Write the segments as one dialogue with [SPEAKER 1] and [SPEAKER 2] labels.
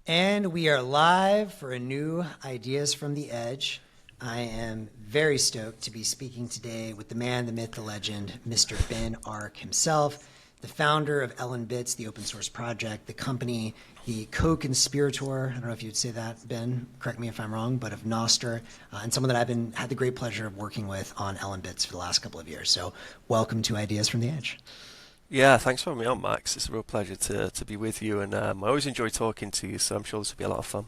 [SPEAKER 1] And we are live for a new Ideas from the Edge. I am very stoked to be speaking today with the man, the myth, the legend, Mr. Ben Ark himself, the founder of LNbits, the open source project, the company, the co-conspirator, I don't know if you'd say that, Ben, correct me if I'm wrong, but of Nostr, and someone that I've had the great pleasure of working with on LNbits for the last couple of years. So welcome to Ideas from the Edge.
[SPEAKER 2] Yeah, thanks for having me on, Max. It's a real pleasure to be with you, and I always enjoy talking to you, so I'm sure this will be a lot of fun.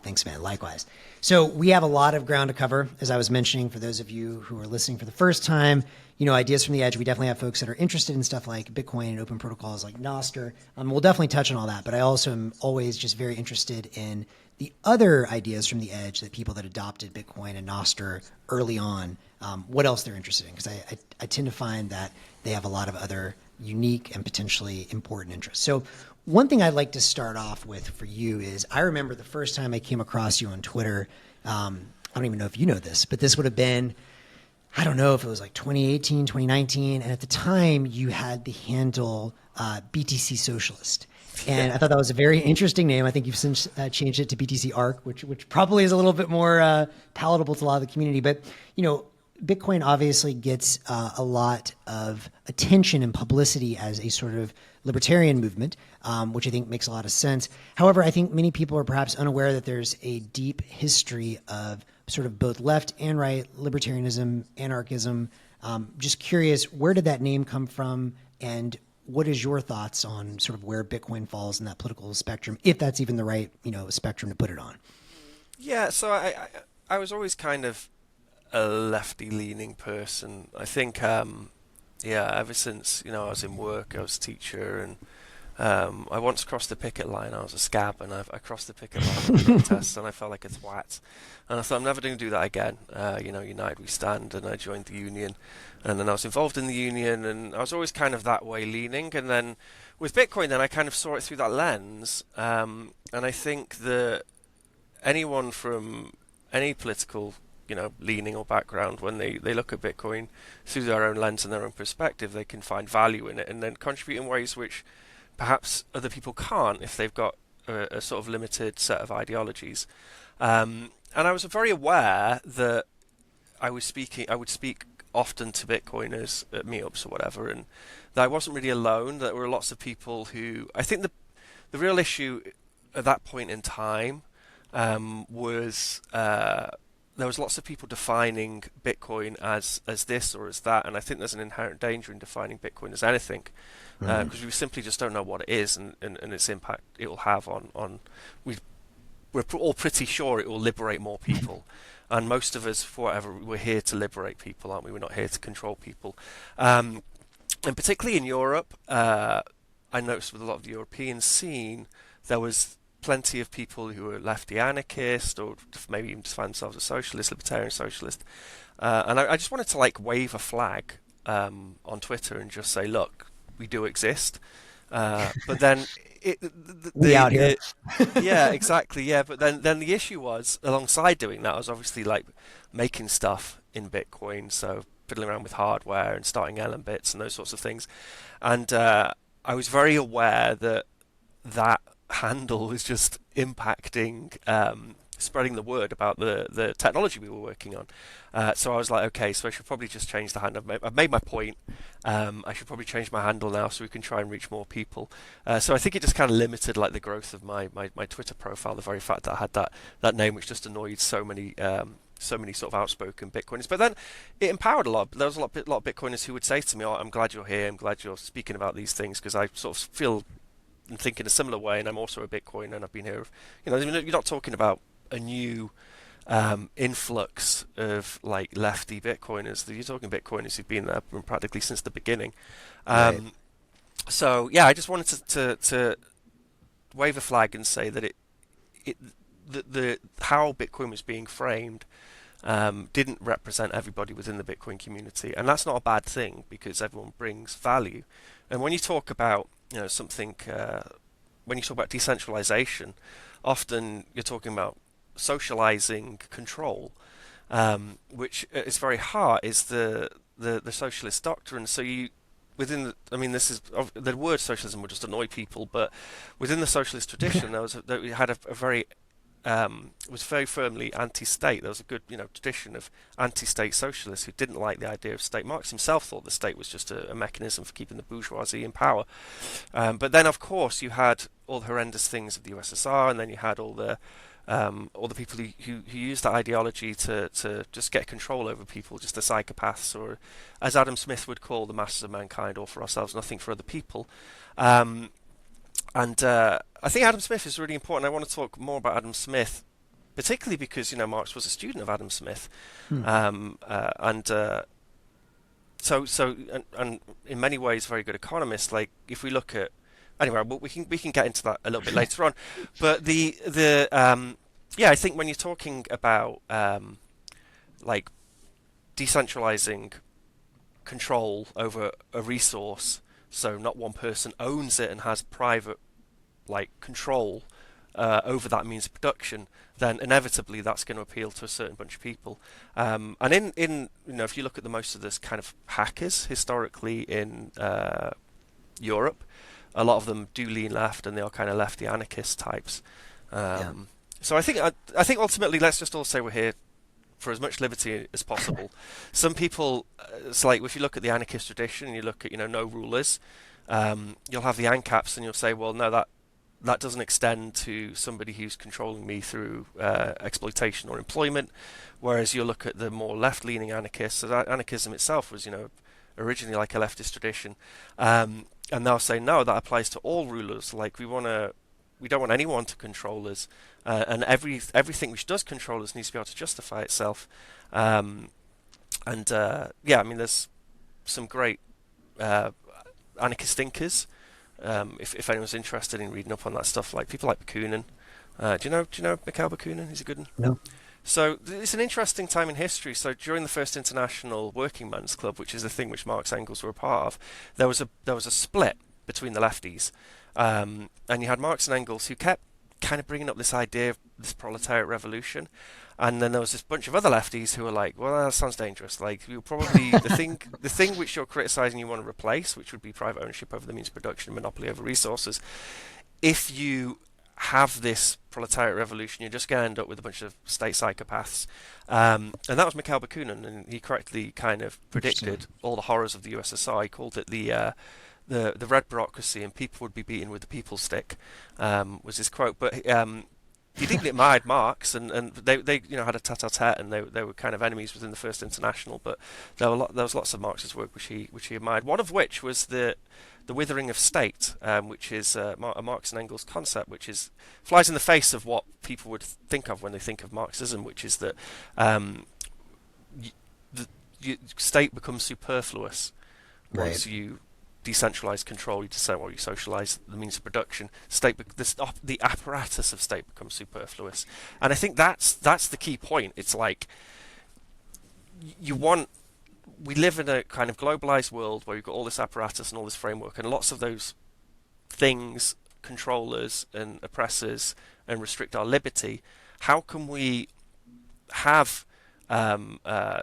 [SPEAKER 1] Thanks, man. Likewise. So we have a lot of ground to cover, as I was mentioning, for those of you who are listening for the first time. You know, Ideas from the Edge, we definitely have folks that are interested in stuff like Bitcoin and open protocols like Nostr. We'll definitely touch on all that, but I also am always just very interested in the other ideas from the edge that people that adopted Bitcoin and Nostr early on, what else they're interested in. Because I tend to find that they have a lot of other unique and potentially important interests. So one thing I'd like to start off with for you is I remember the first time I came across you on Twitter. I don't even know if you know this, but this would have been, I don't know if it was like 2018, 2019. And at the time you had the handle BTC Socialist. And I thought that was a very interesting name. I think you've since changed it to BTC Arc, which probably is a little bit more palatable to a lot of the community. But, you know, Bitcoin obviously gets a lot of attention and publicity as a sort of libertarian movement, which I think makes a lot of sense. However, I think many people are perhaps unaware that there's a deep history of sort of both left and right libertarianism, anarchism. Just curious, where did that name come from, and what is your thoughts on sort of where Bitcoin falls in that political spectrum, if that's even the right, spectrum to put it on?
[SPEAKER 2] Yeah, so I was always kind of a lefty-leaning person. I think, yeah, ever since I was in work, I was a teacher, and I once crossed the picket line. I was a scab, and I crossed the picket line at protests, and I felt like a twat. And I thought, I'm never going to do that again. United we stand, and I joined the union, and then I was involved in the union, and I was always kind of that way leaning. And then with Bitcoin, then I kind of saw it through that lens, and I think that anyone from any political leaning or background, when they look at Bitcoin through their own lens and their own perspective, they can find value in it and then contribute in ways which perhaps other people can't if they've got a sort of limited set of ideologies. And I was very aware that I would speak often to Bitcoiners at meetups or whatever, and that I wasn't really alone. That there were lots of people who, I think the real issue at that point in time was there was lots of people defining Bitcoin as this or as that, and I think there's an inherent danger in defining Bitcoin as anything, because we simply just don't know what it is and its impact it will have on we're all pretty sure it will liberate more people, and most of us, for whatever, we're here to liberate people, aren't we? We're not here to control people, and particularly in Europe, I noticed with a lot of the European scene, there was plenty of people who were lefty anarchist, or maybe even define themselves as socialist, libertarian socialist, and I just wanted to wave a flag on Twitter and just say, look, we do exist, but then
[SPEAKER 1] We out here.
[SPEAKER 2] yeah, exactly, yeah. But then the issue was, alongside doing that, I was obviously making stuff in Bitcoin, so fiddling around with hardware and starting LNbits and those sorts of things, and I was very aware that handle was just impacting spreading the word about the technology we were working on. So I was like, okay, so I should probably just change the handle. I've made my point. I should probably change my handle now so we can try and reach more people. So I think it just kind of limited the growth of my Twitter profile, the very fact that I had that name, which just annoyed so many sort of outspoken Bitcoiners. But then it empowered a lot. There was a lot of Bitcoiners who would say to me, oh, I'm glad you're here. I'm glad you're speaking about these things, because I sort of feel and think in a similar way, and I'm also a Bitcoiner, and I've been here. You're not talking about a new influx of lefty Bitcoiners. You're talking Bitcoiners who've been there practically since the beginning.
[SPEAKER 1] Right.
[SPEAKER 2] So yeah, I just wanted to wave a flag and say that the how Bitcoin was being framed didn't represent everybody within the Bitcoin community, and that's not a bad thing because everyone brings value. And when you talk about something, when you talk about decentralization, often you're talking about socializing control, which at its very heart is the socialist doctrine. So within I mean, this is the word socialism would just annoy people, but within the socialist tradition, we had a very was very firmly anti-state. There was a good, tradition of anti-state socialists who didn't like the idea of state. Marx himself thought the state was just a mechanism for keeping the bourgeoisie in power. But then, of course, you had all the horrendous things of the USSR, and then you had all the people who used that ideology to just get control over people, just the psychopaths, or as Adam Smith would call the masters of mankind, all for ourselves, nothing for other people. And I think Adam Smith is really important. I want to talk more about Adam Smith, particularly because Marx was a student of Adam Smith, and in many ways very good economist. Like if we look at anyway, we can get into that a little bit later on. But I think when you're talking about like decentralizing control over a resource, so not one person owns it and has private control over that means of production, then inevitably that's going to appeal to a certain bunch of people. And in if you look at the most of this kind of hackers historically in Europe, a lot of them do lean left, and they are kind of lefty anarchist types. So I think ultimately, let's just all say we're here for as much liberty as possible. Some people, it's like if you look at the anarchist tradition and you look at no rulers, you'll have the ancaps, and you'll say, well, no, that doesn't extend to somebody who's controlling me through exploitation or employment. Whereas you look at the more left-leaning anarchists, so anarchism itself was originally like a leftist tradition, and they'll say no, that applies to all rulers. Like we don't want anyone to control us, and everything which does control us needs to be able to justify itself. I mean, there's some great anarchist thinkers. If anyone's interested in reading up on that stuff, like people like Bakunin. Do you know Mikhail Bakunin? He's a good one.
[SPEAKER 1] No.
[SPEAKER 2] So it's an interesting time in history. So during the first International Working Men's Club, which is the thing which Marx and Engels were a part of, there was a split between the lefties, and you had Marx and Engels who kept kind of bringing up this idea of this proletariat revolution, and then there was this bunch of other lefties who were like, well, that sounds dangerous. Like you're probably the thing which you're criticizing, you want to replace, which would be private ownership over the means of production and monopoly over resources. If you have this proletariat revolution, you're just going to end up with a bunch of state psychopaths. And that was Mikhail Bakunin, and he correctly kind of predicted all the horrors of the USSR. He called it the red bureaucracy, and people would be beaten with the people's stick, was his quote. But he deeply admired Marx, and they had a tete-a-tete, and they were kind of enemies within the First International. But there was lots of Marx's work which he admired. One of which was the withering of state, which is a Marx and Engels concept, which flies in the face of what people would think of when they think of Marxism, which is that the state becomes superfluous once you decentralize control, you socialize the means of production. The apparatus of state becomes superfluous, and I think that's the key point. It's like we live in a kind of globalized world where you've got all this apparatus and all this framework, and lots of those things control us and oppress us and restrict our liberty. How can we have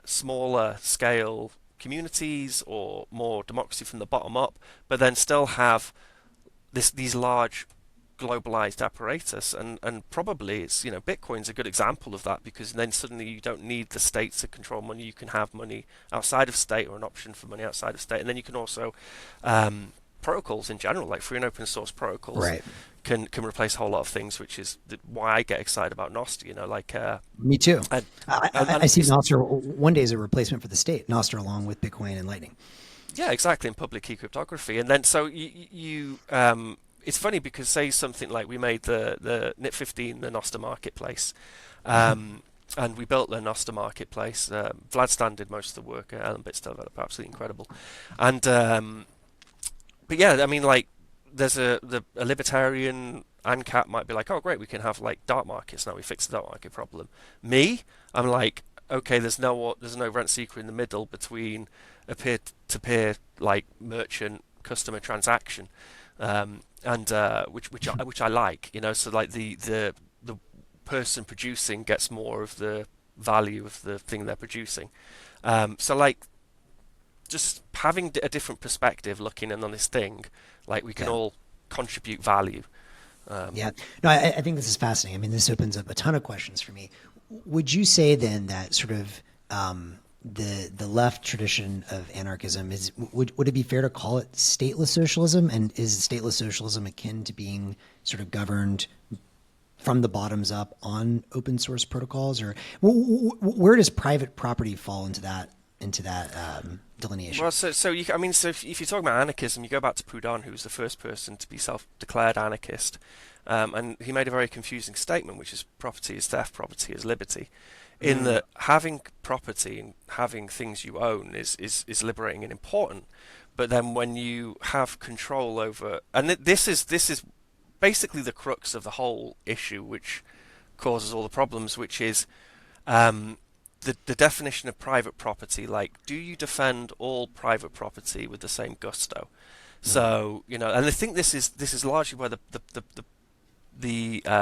[SPEAKER 2] smaller scale communities or more democracy from the bottom up, but then still have these large globalized apparatus? And probably it's Bitcoin's a good example of that, because then suddenly you don't need the state to control money. You can have money outside of state, or an option for money outside of state, and then you can also protocols in general, like free and open source protocols, can replace a whole lot of things, which is why I get excited about Nostr.
[SPEAKER 1] Me too. I see Nostr one day as a replacement for the state. Nostr along with Bitcoin and Lightning.
[SPEAKER 2] Yeah, exactly, in public key cryptography. And then so you it's funny because say something like we made the NIT15 the Nostr marketplace, and we built the Nostr marketplace. Vlad Stan did most of the work. LNbits developer, absolutely incredible. And but yeah, I mean, like there's a libertarian ANCAP might be like, oh great, we can have like dark markets now. We fixed the dark market problem. I'm like, okay, there's no rent seeker in the middle between a peer-to-peer like merchant customer transaction. And which I like, so like the person producing gets more of the value of the thing they're producing. So like just having a different perspective, looking in on this thing, like we can
[SPEAKER 1] Yeah.
[SPEAKER 2] all contribute value.
[SPEAKER 1] Yeah. No, I think this is fascinating. I mean, this opens up a ton of questions for me. Would you say then that sort of the left tradition of anarchism is would it be fair to call it stateless socialism? And is stateless socialism akin to being sort of governed from the bottoms up on open source protocols, or where does private property fall into that delineation?
[SPEAKER 2] Well, I mean, so if you're talking about anarchism, you go back to Proudhon, who was the first person to be self-declared anarchist, and he made a very confusing statement, which is property is theft, property is liberty, in that having property and having things you own is liberating and important, but then when you have control over, and this is basically the crux of the whole issue, which causes all the problems, which is the definition of private property. Like, do you defend all private property with the same gusto? So, and I think this is largely where a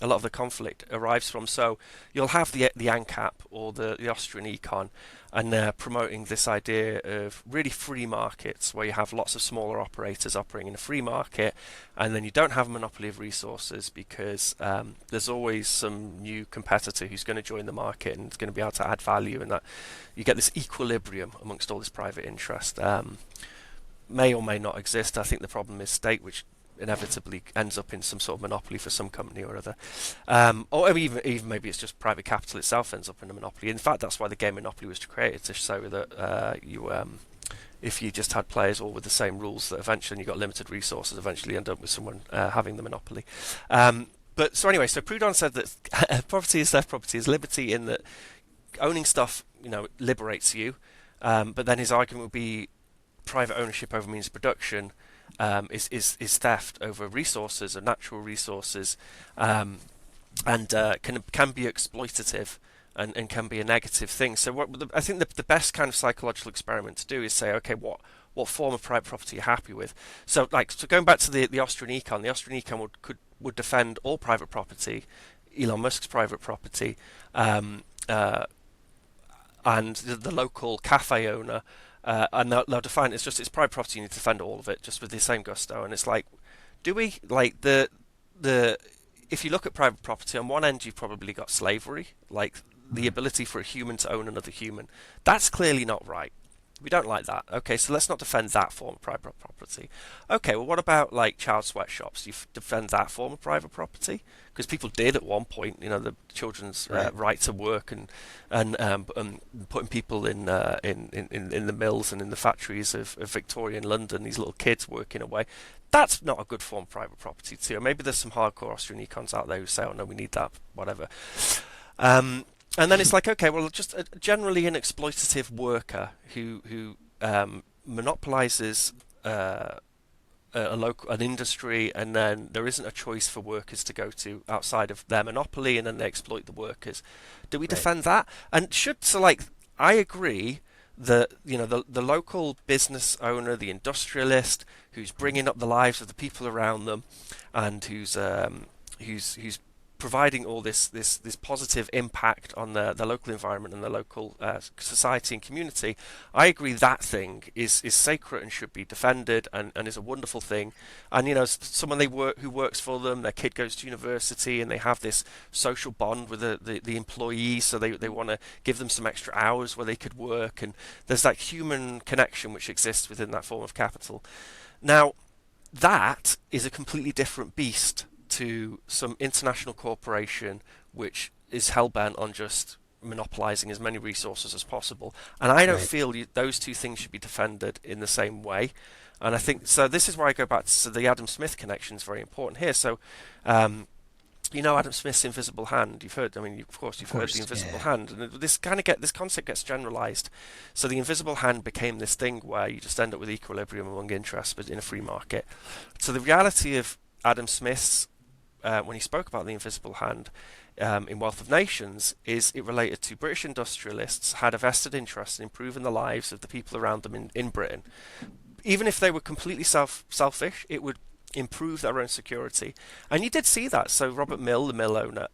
[SPEAKER 2] lot of the conflict arrives from. So you'll have the ancap or the Austrian econ, and they're promoting this idea of really free markets where you have lots of smaller operators operating in a free market, and then you don't have a monopoly of resources because there's always some new competitor who's going to join the market and is going to be able to add value, and that you get this equilibrium amongst all this private interest. May or may not exist. I think the problem is state, which inevitably ends up in some sort of monopoly for some company or other, or even maybe it's just private capital itself ends up in a monopoly. In fact, that's why the game Monopoly was created, to show that if you just had players all with the same rules, that eventually you got limited resources, eventually end up with someone having the monopoly. But so anyway, so Proudhon said that property is theft, property is liberty, in that owning stuff liberates you, but then his argument would be private ownership over means of production is theft over resources and natural resources, and can be exploitative and can be a negative thing. So I think the best kind of psychological experiment to do is say, okay, what form of private property are you happy with? So going back to the Austrian econ, would defend all private property, Elon Musk's private property, and the local cafe owner. And they'll define it's private property. You need to defend all of it, just with the same gusto. And it's like, do we like the if you look at private property, on one end you've probably got slavery, like the ability for a human to own another human. That's clearly not right. We don't like that. Okay, so let's not defend that form of private property. Okay, well, what about like child sweatshops? You defend that form of private property? Because people did at one point, the children's right to work and putting people in the mills and in the factories of Victorian London, these little kids working away. That's not a good form of private property too. Or maybe there's some hardcore Austrian econs out there who say, oh no, we need that, whatever. And then it's like, okay, well, just generally an exploitative worker who monopolizes an industry, and then there isn't a choice for workers to go to outside of their monopoly, and then they exploit the workers. Do we defend that? And I agree that the local business owner, the industrialist, who's bringing up the lives of the people around them, and who's providing all this positive impact on the local environment and the local society and community, I agree that thing is sacred and should be defended, and is a wonderful thing. And someone who works for them, their kid goes to university, and they have this social bond with the employees, so they want to give them some extra hours where they could work, and there's that human connection which exists within that form of capital. Now, that is a completely different beast to some international corporation which is hell-bent on just monopolizing as many resources as possible. And I don't feel those two things should be defended in the same way. And I think, so this is where I go back to the Adam Smith connection is very important here. So, Adam Smith's invisible hand, you've heard, of course you've heard the invisible hand. And this concept gets generalized. So the invisible hand became this thing where you just end up with equilibrium among interests, but in a free market. So the reality of Adam Smith's when he spoke about the invisible hand in Wealth of Nations, is it related to British industrialists had a vested interest in improving the lives of the people around them in Britain. Even if they were completely selfish, it would improve their own security. And you did see that. So Robert Mill, the mill owner,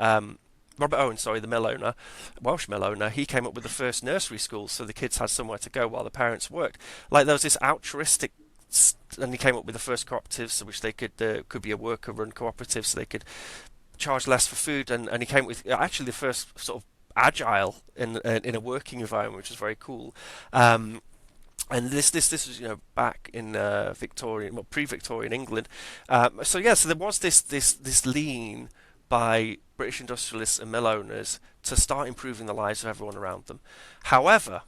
[SPEAKER 2] Robert Owen, sorry, the mill owner, Welsh mill owner, he came up with the first nursery schools so the kids had somewhere to go while the parents worked. Like there was this altruistic, and he came up with the first cooperatives, which they could be a worker-run cooperative, so they could charge less for food, and he came up with actually the first sort of agile in a working environment, which was very cool. And this was back in Victorian, well, pre-Victorian England. So there was this lean by British industrialists and mill owners to start improving the lives of everyone around them. However,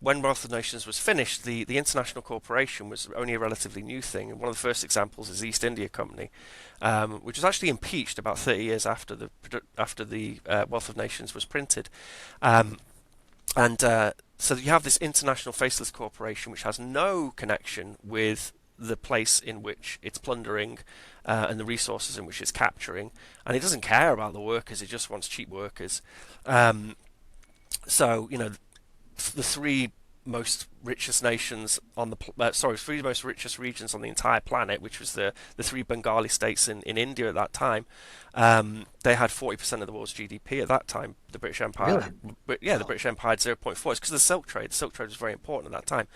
[SPEAKER 2] when Wealth of Nations was finished, the international corporation was only a relatively new thing. And one of the first examples is the East India Company, which was actually impeached about 30 years after the Wealth of Nations was printed. So you have this international faceless corporation which has no connection with the place in which it's plundering and the resources in which it's capturing, and it doesn't care about the workers. It just wants cheap workers. The three most richest nations on the three most richest regions on the entire planet, which was the three Bengali states in India at that time, they had 40% of the world's GDP at that time. The British Empire,
[SPEAKER 1] Really?
[SPEAKER 2] the British Empire had 0.4. It's because of the Silk Trade. The Silk Trade was very important at that time.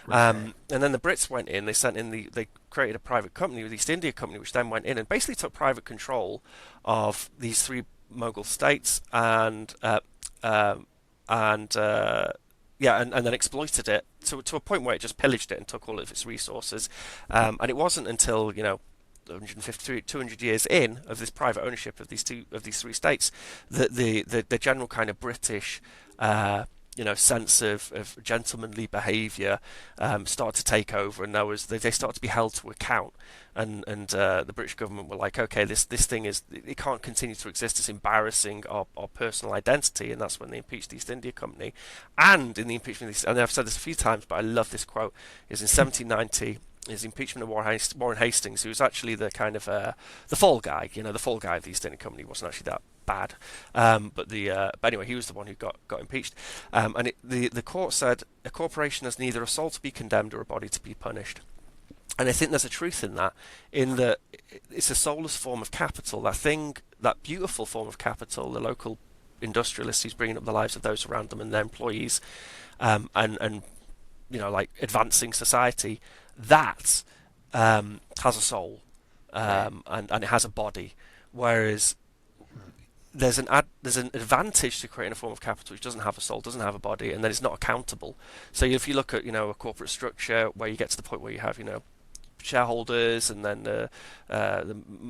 [SPEAKER 1] Okay.
[SPEAKER 2] And then the Brits went in. They created a private company, the East India Company, which then went in and basically took private control of these three Mughal states and then exploited it to a point where it just pillaged it and took all of its resources. And it wasn't until 150, 200 years in of this private ownership of these three states that the general kind of British sense of gentlemanly behaviour started to take over, and they started to be held to account. And the British government were like, okay, this thing it can't continue to exist. It's embarrassing our personal identity, and that's when they impeached the East India Company. And in the impeachment, and I've said this a few times, but I love this quote, is in 1790. Is the impeachment of Warren Hastings, who was actually the kind of the fall guy. The fall guy of the East India Company wasn't actually that bad, but anyway, he was the one who got impeached. And the court said a corporation has neither a soul to be condemned or a body to be punished. And I think there's a truth in that it's a soulless form of capital. That beautiful form of capital, the local industrialist who's bringing up the lives of those around them and their employees, and like advancing society. That has a soul, and it has a body, whereas there's an advantage to creating a form of capital which doesn't have a soul, doesn't have a body, and then it's not accountable. So if you look at a corporate structure where you get to the point where you have shareholders and then the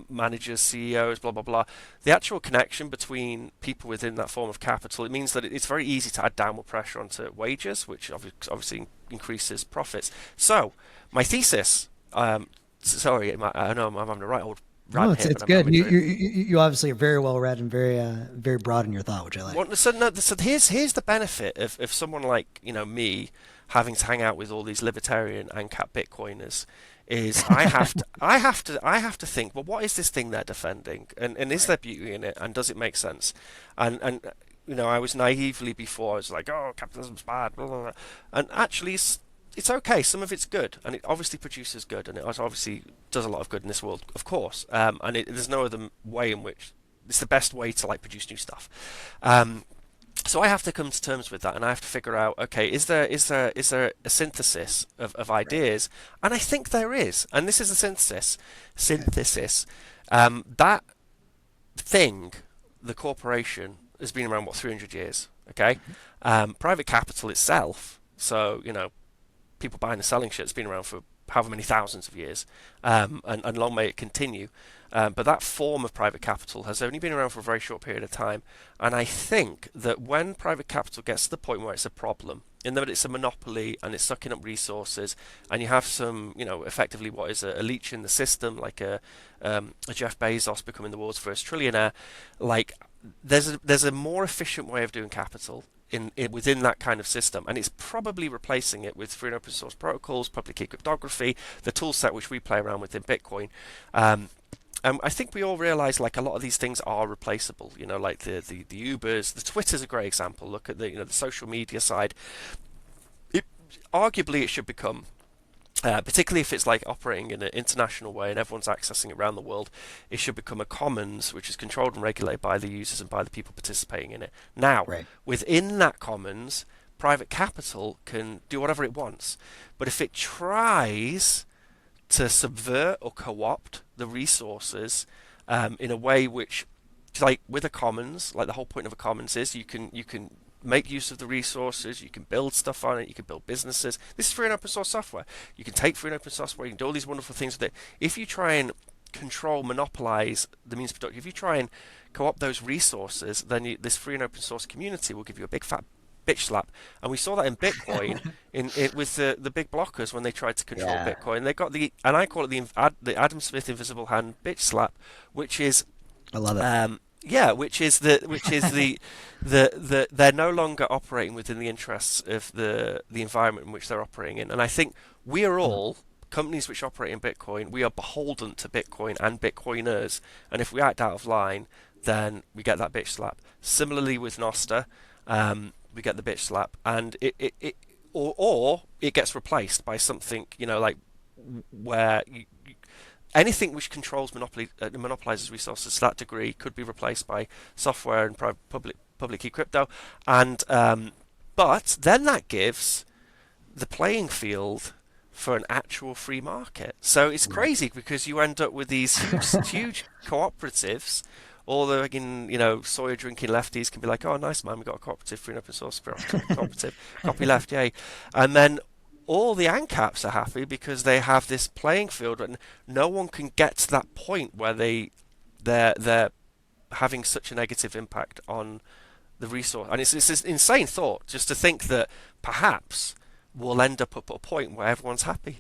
[SPEAKER 2] managers, CEOs, blah blah blah, the actual connection between people within that form of capital, it means that it's very easy to add downward pressure onto wages, which obviously increases profits. So my thesis, sorry, I know I'm having a right old
[SPEAKER 1] no, it's good. You obviously are very well read and very very broad in your thought, which I like.
[SPEAKER 2] Well, so here's the benefit of someone like me having to hang out with all these libertarian ancap Bitcoiners. Is I have to think, well, what is this thing they're defending, and is there beauty in it, and does it make sense? And I was naively before I was like, oh, capitalism's bad, blah, blah, blah. And actually it's okay. Some of it's good, and it obviously produces good, and it obviously does a lot of good in this world, of course. And there's no other way in which it's the best way to produce new stuff. So I have to come to terms with that, and I have to figure out, okay, is there a synthesis of ideas? And I think there is, and this is a synthesis. That thing, the corporation, has been around 300 years. Okay, private capital itself, so people buying and selling shit, has been around for however many thousands of years, and long may it continue. But that form of private capital has only been around for a very short period of time, and I think that when private capital gets to the point where it's a problem, in that it's a monopoly and it's sucking up resources, and you have some, effectively what is a leech in the system, like a Jeff Bezos becoming the world's first trillionaire, there's a more efficient way of doing capital within that kind of system, and it's probably replacing it with free and open source protocols, public key cryptography, the tool set which we play around with in Bitcoin. I think we all realise a lot of these things are replaceable. Like the Ubers, the Twitter's a great example. Look at the social media side. Arguably, it should become particularly if it's like operating in an international way and everyone's accessing it around the world, it should become a commons which is controlled and regulated by the users and by the people participating in it. Now,
[SPEAKER 1] Right.
[SPEAKER 2] within that commons, private capital can do whatever it wants. But if it tries to subvert or co-opt the resources in a way which, like with a commons, like the whole point of a commons is you can make use of the resources, you can build stuff on it, you can build businesses. This is free and open source software. You can take free and open software, you can do all these wonderful things with it. If you try and control, monopolize the means of production, if you try and co-opt those resources, then this free and open source community will give you a big fat bitch slap. And we saw that in Bitcoin with the big blockers when they tried to control
[SPEAKER 1] Yeah.
[SPEAKER 2] Bitcoin. They got and I call it the Adam Smith invisible hand bitch slap, which is
[SPEAKER 1] I love it.
[SPEAKER 2] yeah, which is the they're no longer operating within the interests of the environment in which they're operating in. And I think we are all companies which operate in Bitcoin, we are beholden to Bitcoin and Bitcoiners, and if we act out of line, then we get that bitch slap. Similarly with Nostr, we get the bitch slap, and or it gets replaced by something, like where anything which controls monopolizes resources to that degree could be replaced by software and public key crypto, and but then that gives the playing field for an actual free market. So it's crazy because you end up with these huge cooperatives. All the soya drinking lefties can be like, oh, nice man, we got a cooperative, free and open source cooperative, copy left, yay. And then all the ancaps are happy because they have this playing field, and no one can get to that point where they're having such a negative impact on the resource. And it's this insane thought just to think that perhaps we'll end up at a point where everyone's happy.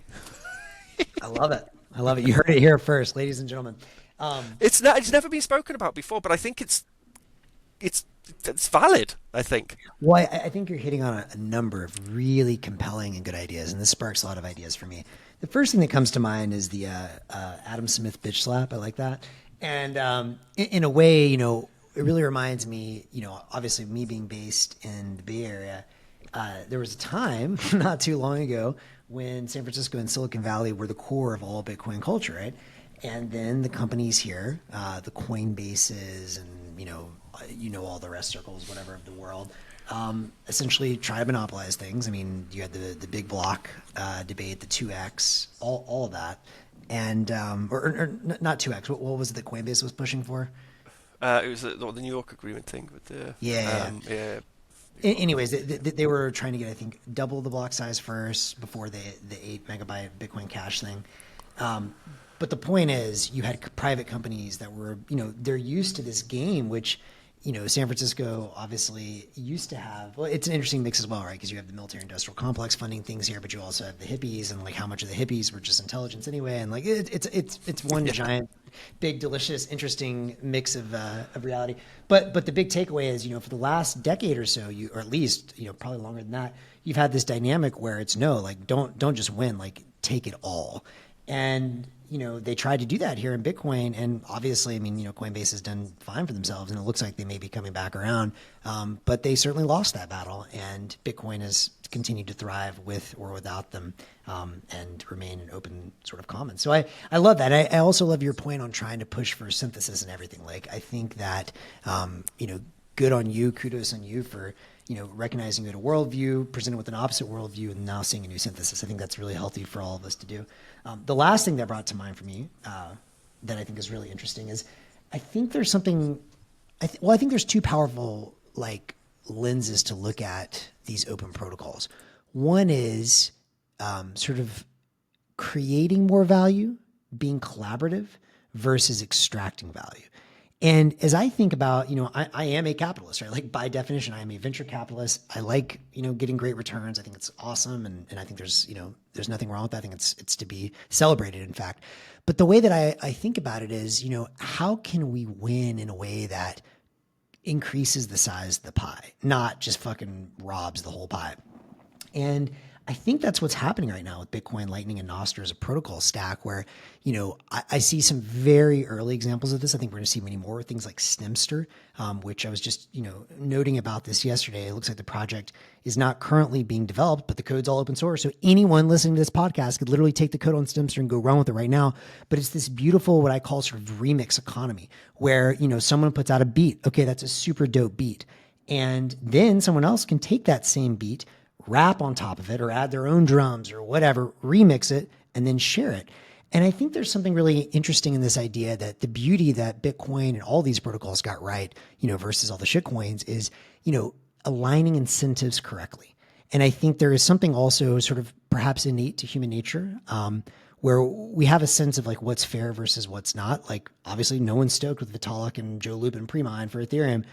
[SPEAKER 1] I love it. I love it. You heard it here first, ladies and gentlemen.
[SPEAKER 2] It's never been spoken about before, but I think it's valid, I think.
[SPEAKER 1] Well, I think you're hitting on a number of really compelling and good ideas, and this sparks a lot of ideas for me. The first thing that comes to mind is the Adam Smith bitch slap. I like that. And in a way, it really reminds me, obviously me being based in the Bay Area, there was a time not too long ago when San Francisco and Silicon Valley were the core of all Bitcoin culture, right? And then the companies here, the Coinbases and, all the rest circles, whatever of the world, essentially try to monopolize things. I mean, you had the big block debate, the 2X, all of that. And, or not 2X, what was it that Coinbase was pushing for?
[SPEAKER 2] It was the New York agreement thing with the...
[SPEAKER 1] Yeah. Anyways, they were trying to get, I think, double the block size first before the 8 megabyte Bitcoin Cash thing. But the point is, you had private companies that were, they're used to this game, which, San Francisco obviously used to have. Well, it's an interesting mix as well, right? Because you have the military industrial complex funding things here, but you also have the hippies, and like how much of the hippies were just intelligence anyway, and like it's one giant, big, delicious, interesting mix of reality. But the big takeaway is, for the last decade or so, or at least probably longer than that, you've had this dynamic where it's don't just win, like take it all. And, they tried to do that here in Bitcoin. And obviously, I mean, Coinbase has done fine for themselves, and it looks like they may be coming back around. But they certainly lost that battle, and Bitcoin has continued to thrive with or without them, and remain an open sort of common. So I love that. I also love your point on trying to push for synthesis and everything. Like, I think that, good on you, kudos on you for, recognizing you had a worldview, presented with an opposite worldview, and now seeing a new synthesis. I think that's really healthy for all of us to do. The last thing that brought to mind for me that I think is really interesting is I think there's something, I think there's two powerful lenses to look at these open protocols. One is sort of creating more value, being collaborative versus extracting value. And as I think about, I am a capitalist, right? Like by definition, I am a venture capitalist. I like, getting great returns. I think it's awesome. And I think there's nothing wrong with that. I think it's to be celebrated, in fact. But the way that I think about it is, how can we win in a way that increases the size of the pie, not just fucking robs the whole pie? And I think that's what's happening right now with Bitcoin, Lightning, and Nostr as a protocol stack where, I see some very early examples of this. I think we're going to see many more things like Stemster, which I was just, noting about this yesterday. It looks like the project is not currently being developed, but the code's all open source. So anyone listening to this podcast could literally take the code on Stemster and go run with it right now. But it's this beautiful, what I call sort of remix economy where, someone puts out a beat. Okay, that's a super dope beat. And then someone else can take that same beat, rap on top of it, or add their own drums or whatever, remix it, and then share it. And I think there's something really interesting in this idea that the beauty that Bitcoin and all these protocols got right, versus all the shitcoins is, aligning incentives correctly. And I think there is something also sort of perhaps innate to human nature, where we have a sense of like what's fair versus what's not. Like obviously no one's stoked with Vitalik and Joe Lubin pre-mine for Ethereum.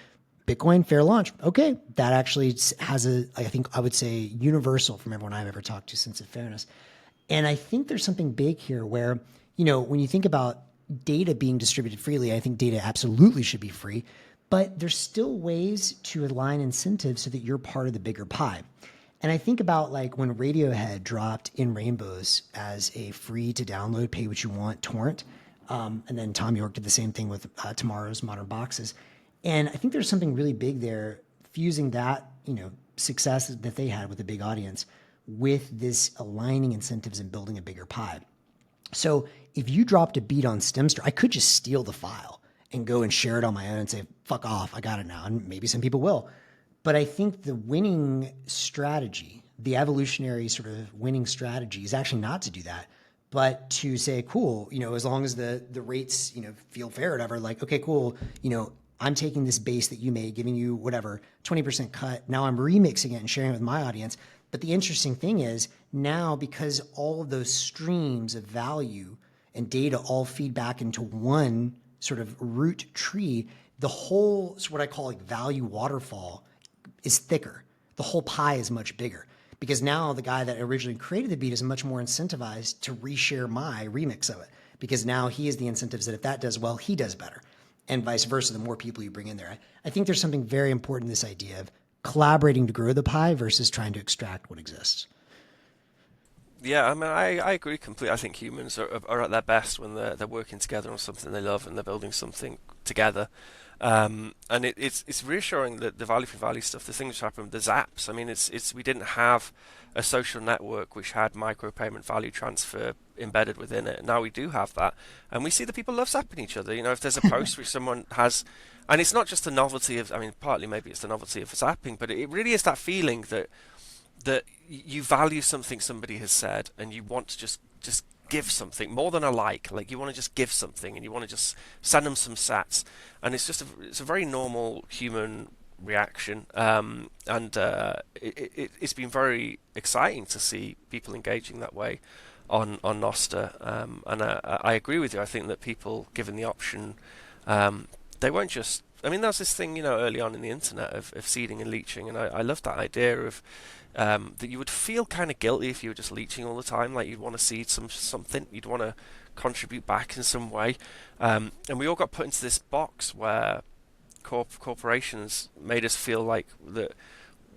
[SPEAKER 1] Bitcoin, fair launch. Okay, that actually has I think I would say universal from everyone I've ever talked to sense of fairness. And I think there's something big here where, when you think about data being distributed freely, I think data absolutely should be free, but there's still ways to align incentives so that you're part of the bigger pie. And I think about like when Radiohead dropped In Rainbows as a free to download, pay what you want torrent. And then Tom York did the same thing with Tomorrow's Modern Boxes. And I think there's something really big there, fusing that, success that they had with a big audience with this aligning incentives and building a bigger pie. So if you dropped a beat on Stemster, I could just steal the file and go and share it on my own and say, fuck off, I got it now. And maybe some people will. But I think the winning strategy, the evolutionary sort of winning strategy is actually not to do that, but to say, cool, as long as the rates, feel fair or whatever, like, okay, cool, I'm taking this base that you made, giving you whatever, 20% cut. Now I'm remixing it and sharing it with my audience. But the interesting thing is now, because all of those streams of value and data all feed back into one sort of root tree, the whole, what I call like value waterfall is thicker. The whole pie is much bigger because now the guy that originally created the beat is much more incentivized to reshare my remix of it because now he has the incentives that if that does well, he does better. And vice versa, the more people you bring in there. I think there's something very important in this idea of collaborating to grow the pie versus trying to extract what exists.
[SPEAKER 2] Yeah, I mean, I agree completely. I think humans are at their best when they're working together on something they love and they're building something together. And it's reassuring that the value for value stuff, the things which happen, the zaps. I mean, we didn't have a social network which had micropayment value transfer embedded within it. Now we do have that, and we see that people love zapping each other. If there's a post which someone has, and it's not just the novelty of, I mean, partly maybe it's the novelty of zapping, but it really is that feeling that you value something somebody has said, and you want to just give something more than a like you want to just give something, and you want to just send them some sats, and it's a very normal human reaction, and it's been very exciting to see people engaging that way on Nostr, and I agree with you. I think that people given the option, they won't just, I mean, there's this thing, early on in the internet of seeding and leeching, and I love that idea of that you would feel kind of guilty if you were just leeching all the time. Like you'd want to seed something, you'd want to contribute back in some way, and we all got put into this box where corporations made us feel like that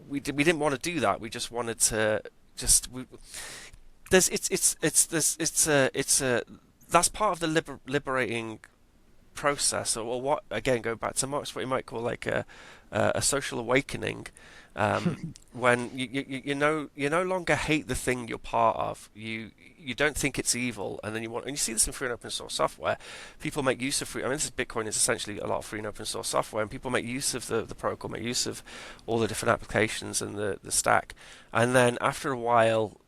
[SPEAKER 2] we didn't want to do that. We just wanted to that's part of the liberating process, or what, again, go back to Marx, what you might call like a social awakening, when you no longer hate the thing you're part of. You don't think it's evil, and then and you see this in free and open source software. People make use of free. I mean, Bitcoin is essentially a lot of free and open source software, and people make use of the protocol, make use of all the different applications and the stack, and then after a while,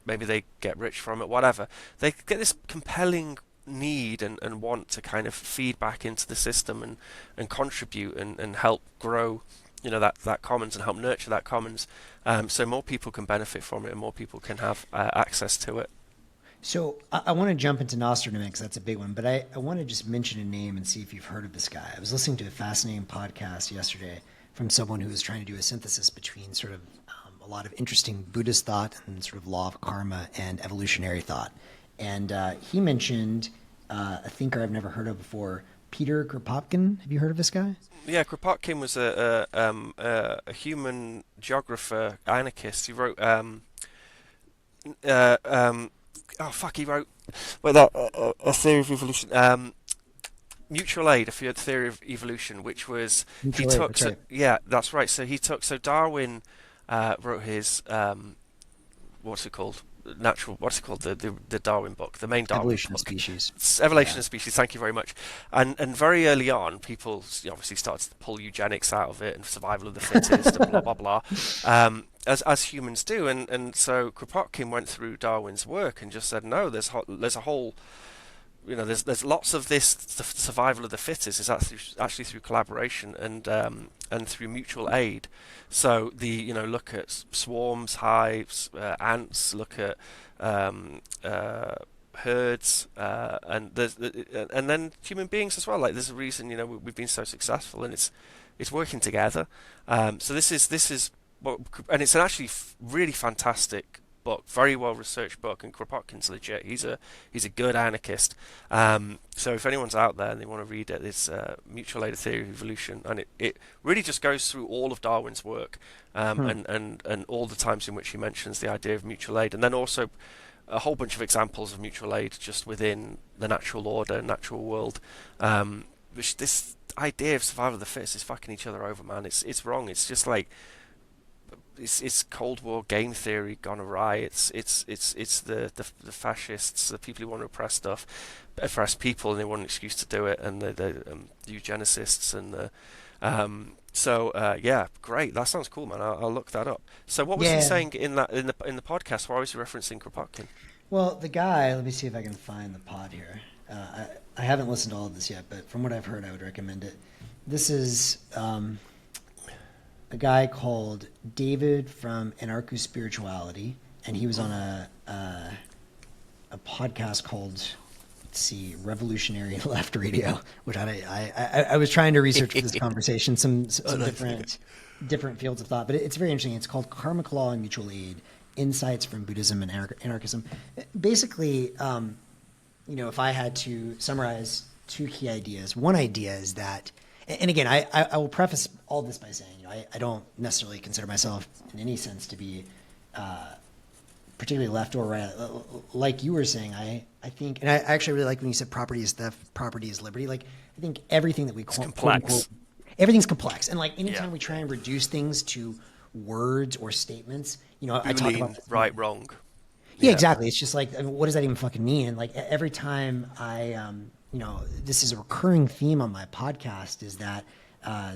[SPEAKER 2] maybe they get rich from it, whatever. They get this compelling need and want to kind of feed back into the system and contribute and help grow that commons and help nurture that commons, so more people can benefit from it and more people can have access to it.
[SPEAKER 1] So I want to jump into Nostr in a minute because that's a big one, but I want to just mention a name and see if you've heard of this guy. I was listening to a fascinating podcast yesterday from someone who was trying to do a synthesis between sort of a lot of interesting Buddhist thought and sort of law of karma and evolutionary thought. And he mentioned a thinker I've never heard of before, Peter Kropotkin. Have you heard of this guy?
[SPEAKER 2] Yeah, Kropotkin was a human geographer, anarchist. He wrote oh fuck, he wrote a theory of evolution. Mutual aid, a theory of evolution, which was he
[SPEAKER 1] Mutual aid,
[SPEAKER 2] took.
[SPEAKER 1] that's
[SPEAKER 2] So,
[SPEAKER 1] right.
[SPEAKER 2] yeah, that's right. So he took. So Darwin wrote his what's it called? Natural. What's it called? The Darwin book, the main Darwin
[SPEAKER 1] Evolution of
[SPEAKER 2] book.
[SPEAKER 1] species.
[SPEAKER 2] It's Evolution
[SPEAKER 1] Yeah.
[SPEAKER 2] of Species. Thank you very much. And very early on, people obviously started to pull eugenics out of it and survival of the fittest and blah blah blah, as humans do. And so Kropotkin went through Darwin's work and just said, no, there's a whole, there's lots of this survival of the fittest is actually through collaboration and through mutual aid. So look at swarms, hives, ants. Look at herds, and then human beings as well. Like there's a reason we've been so successful, and it's working together. So this is what, and it's an actually really fantastic book, very well researched book, and Kropotkin's legit. He's a good anarchist. So if anyone's out there and they want to read it, it's Mutual Aid: A Theory of Evolution, and it really just goes through all of Darwin's work, and all the times in which he mentions the idea of mutual aid, and then also a whole bunch of examples of mutual aid just within the natural order, natural world. Which this idea of survival of the fittest is fucking each other over, man. It's wrong. It's just like it's Cold War game theory gone awry. It's the fascists, the people who want to oppress people, and they want an excuse to do it, and the eugenicists and the yeah, great. That sounds cool, man. I'll look that up. So what was he
[SPEAKER 1] Yeah.
[SPEAKER 2] saying in the podcast? Why was he referencing Kropotkin?
[SPEAKER 1] Well, the guy, let me see if I can find the pod here. I haven't listened to all of this yet, but from what I've heard, I would recommend it. This is a guy called David from Anarcho-Spirituality, and he was on a podcast called, let's see, Revolutionary Left Radio, which I was trying to research for this conversation, some different fields of thought, but it's very interesting. It's called Karmic Law and Mutual Aid: Insights from Buddhism and Anarchism. Basically, if I had to summarize two key ideas, one idea is that, and again, I will preface all this by saying, I don't necessarily consider myself in any sense to be particularly left or right. Like you were saying, I think, and I actually really like when you said property is theft, property is liberty. Like, I think everything that we call
[SPEAKER 2] complex.
[SPEAKER 1] Everything's complex. And like anytime
[SPEAKER 2] Yeah.
[SPEAKER 1] we try and reduce things to words or statements, I talk
[SPEAKER 2] Boolean,
[SPEAKER 1] about
[SPEAKER 2] right, wrong.
[SPEAKER 1] yeah,
[SPEAKER 2] Yeah.
[SPEAKER 1] exactly. It's just like, what does that even fucking mean? And like every time this is a recurring theme on my podcast is that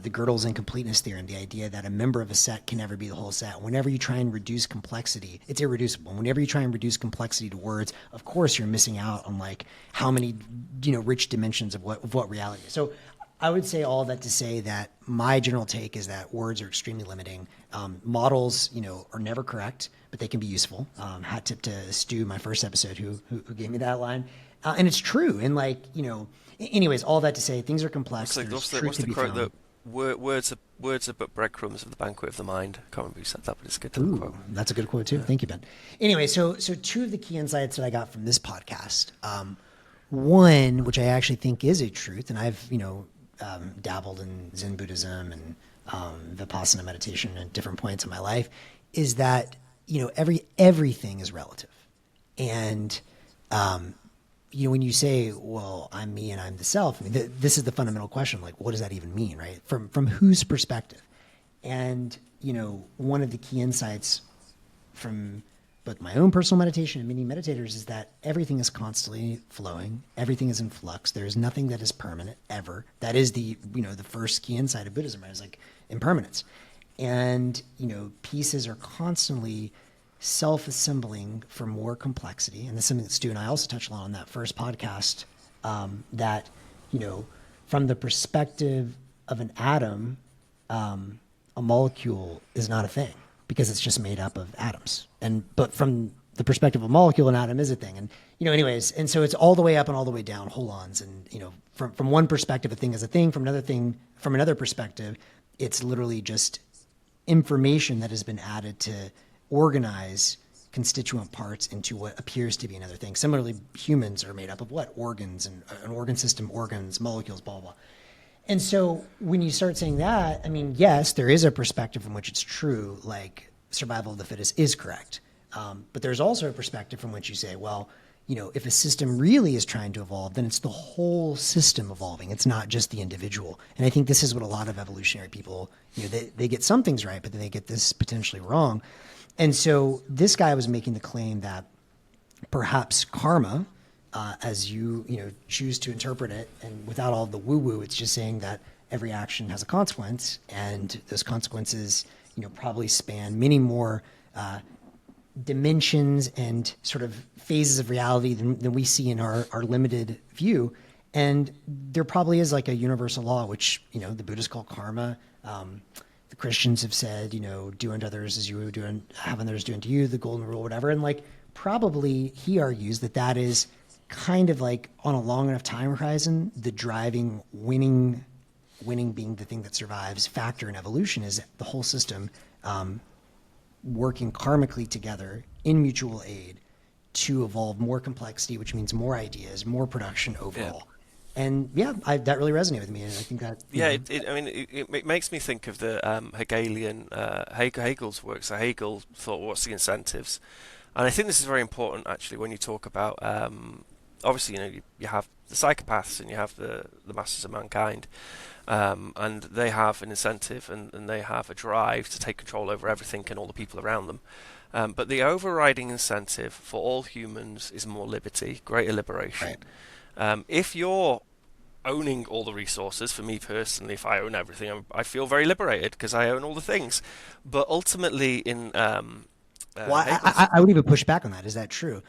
[SPEAKER 1] the Gödel's incompleteness theorem, the idea that a member of a set can never be the whole set. Whenever you try and reduce complexity, it's irreducible. Whenever you try and reduce complexity to words, of course you're missing out on like how many, rich dimensions of what reality is. So I would say all that to say that my general take is that words are extremely limiting. Models, are never correct, but they can be useful. Hat tip to Stu, my first episode, who gave me that line. And it's true. And like, anyways, all that to say, things are complex.
[SPEAKER 2] It's like,
[SPEAKER 1] There's
[SPEAKER 2] what's
[SPEAKER 1] truth
[SPEAKER 2] the
[SPEAKER 1] to be
[SPEAKER 2] quote
[SPEAKER 1] found.
[SPEAKER 2] that words are but breadcrumbs of the banquet of the mind? I can't remember who said that, but it's a good
[SPEAKER 1] Ooh,
[SPEAKER 2] quote.
[SPEAKER 1] that's a good quote too. Thank you, Ben. Anyway, so two of the key insights that I got from this podcast. One, which I actually think is a truth, and I've dabbled in Zen Buddhism and Vipassana meditation at different points in my life, is that everything is relative, and when you say, well, I'm me and I'm the self, I mean, this is the fundamental question. Like, what does that even mean, right? From whose perspective? And, one of the key insights from both my own personal meditation and many meditators is that everything is constantly flowing. Everything is in flux. There is nothing that is permanent ever. That is the first key insight of Buddhism, right? Is like impermanence. And, pieces are constantly self-assembling for more complexity. And this is something that Stu and I also touched on that first podcast, that, from the perspective of an atom, a molecule is not a thing because it's just made up of atoms. But from the perspective of a molecule, an atom is a thing. And, anyways, and so it's all the way up and all the way down, holons. And, from one perspective, a thing is a thing. From another perspective, it's literally just information that has been added to organize constituent parts into what appears to be another thing. Similarly, humans are made up of what? Organs, and an organ system, organs, molecules, blah, blah. And so when you start saying that, I mean, yes, there is a perspective from which it's true, like survival of the fittest is correct. But there's also a perspective from which you say, well, you know, if a system really is trying to evolve, then it's the whole system evolving. It's not just the individual. And I think this is what a lot of evolutionary people, you know, they get some things right, but then they get this potentially wrong. And so this guy was making the claim that perhaps karma, as you know, choose to interpret it, and without all the woo-woo, it's just saying that every action has a consequence, and those consequences, you know, probably span many more dimensions and sort of phases of reality than we see in our limited view. And there probably is like a universal law, which, you know, the Buddhists call karma. The Christians have said, you know, do unto others as you would have others do unto you, the golden rule, whatever. And like, probably he argues that is kind of like on a long enough time horizon, the driving winning being the thing that survives factor in evolution is the whole system working karmically together in mutual aid to evolve more complexity, which means more ideas, more production overall. Yeah. And yeah, that really resonated with me, and I think that
[SPEAKER 2] it makes me think of the Hegelian Hegel's work. So Hegel thought, what's the incentives? And I think this is very important actually when you talk about obviously, you know, you have the psychopaths and you have the masters of mankind, and they have an incentive and they have a drive to take control over everything and all the people around them. But the overriding incentive for all humans is more liberty, greater liberation. Right. If you're owning all the resources, for me personally, if I own everything, I feel very liberated because I own all the things. But ultimately, in
[SPEAKER 1] I would even push back on that. Is that true?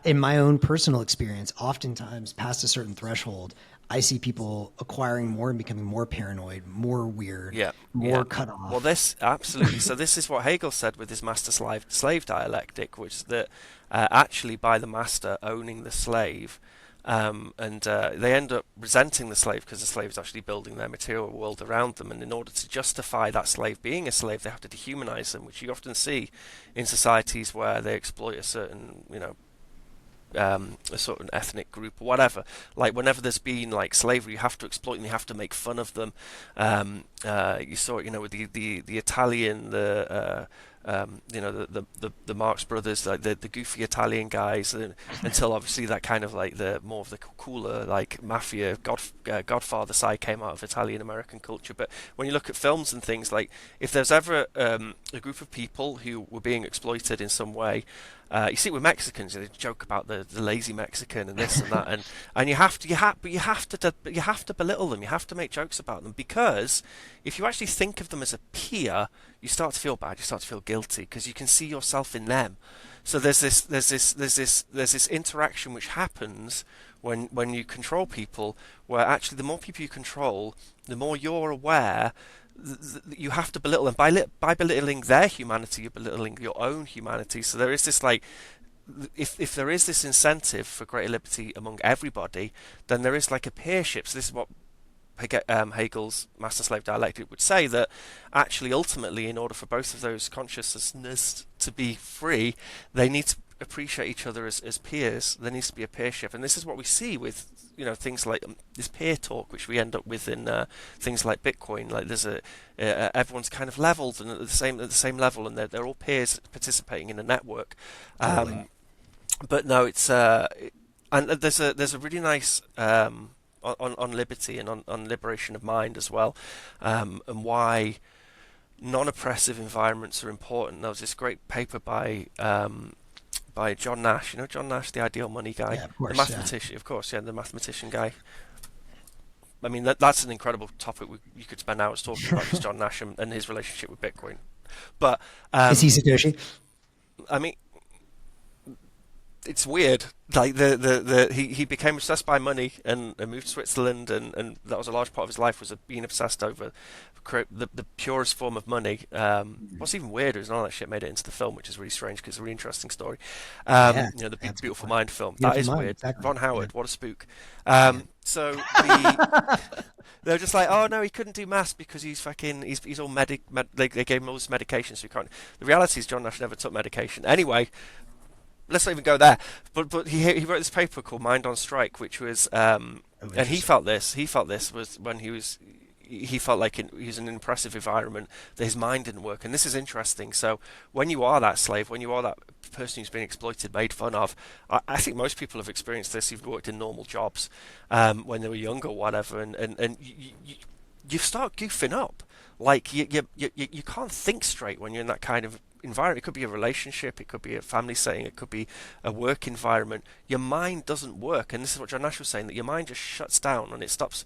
[SPEAKER 1] In my own personal experience, oftentimes past a certain threshold, I see people acquiring more and becoming more paranoid, more weird, more cut off.
[SPEAKER 2] Well, this absolutely. So this is what Hegel said with his master-slave dialectic, which is that actually by the master owning the slave, they end up resenting the slave because the slave is actually building their material world around them, and in order to justify that slave being a slave, they have to dehumanize them, which you often see in societies where they exploit a certain, you know, a sort of ethnic group or whatever. Like whenever there's been like slavery, you have to exploit them, you have to make fun of them. You saw it, you know, with the Italian, you know, the Marx brothers, like the goofy Italian guys, until obviously that kind of like the more of the cooler like mafia Godfather side came out of Italian American culture. But when you look at films and things, like if there's ever a group of people who were being exploited in some way, you see it with Mexicans, they joke about the lazy Mexican and this and that, and you have to belittle them, you have to make jokes about them, because if you actually think of them as a peer, you start to feel bad, you start to feel guilty because you can see yourself in them. So there's this interaction which happens when you control people, where actually the more people you control, the more you're aware you have to belittle them. By belittling their humanity, you're belittling your own humanity. So there is this like, if there is this incentive for greater liberty among everybody, then there is like a peership. So this is what Hegel's master-slave dialectic would say, that actually ultimately, in order for both of those consciousnesses to be free, they need to appreciate each other as peers. There needs to be a peership, and this is what we see with, you know, things like this peer talk, which we end up with in things like Bitcoin. Like there's everyone's kind of leveled and at the same level, and they're all peers participating in a network. But no, it's and there's a really nice on liberty and on liberation of mind as well, and why non-oppressive environments are important. There was this great paper by John Nash. You know John Nash, the ideal money guy,
[SPEAKER 1] yeah, of course,
[SPEAKER 2] the mathematician, of course, the mathematician guy. I mean, that's an incredible topic. You could spend hours talking about just John Nash and his relationship with Bitcoin. But
[SPEAKER 1] is he Satoshi?
[SPEAKER 2] I mean, it's weird. Like he became obsessed by money and moved to Switzerland, and that was a large part of his life, was being obsessed over the purest form of money. What's even weirder is none of that shit made it into the film, which is really strange because it's a really interesting story. You know, the Big Beautiful Mind film. That is weird. Exactly. Ron Howard, what a spook. So they're just like, oh no, he couldn't do maths because he's all they gave him all this medication, so he can't. The reality is John Nash never took medication. Anyway, let's not even go there. But he wrote this paper called Mind on Strike, which was
[SPEAKER 1] Oh,
[SPEAKER 2] and
[SPEAKER 1] interesting.
[SPEAKER 2] he felt this was when he felt like he was in an oppressive environment that his mind didn't work. And this is interesting. So when you are that slave, when you are that person who's been exploited, made fun of, I think most people have experienced this. You've worked in normal jobs when they were young or whatever, and you start goofing up. Like you can't think straight when you're in that kind of environment. It could be a relationship, it could be a family setting, it could be a work environment. Your mind doesn't work, and this is what John Nash was saying, that your mind just shuts down and it stops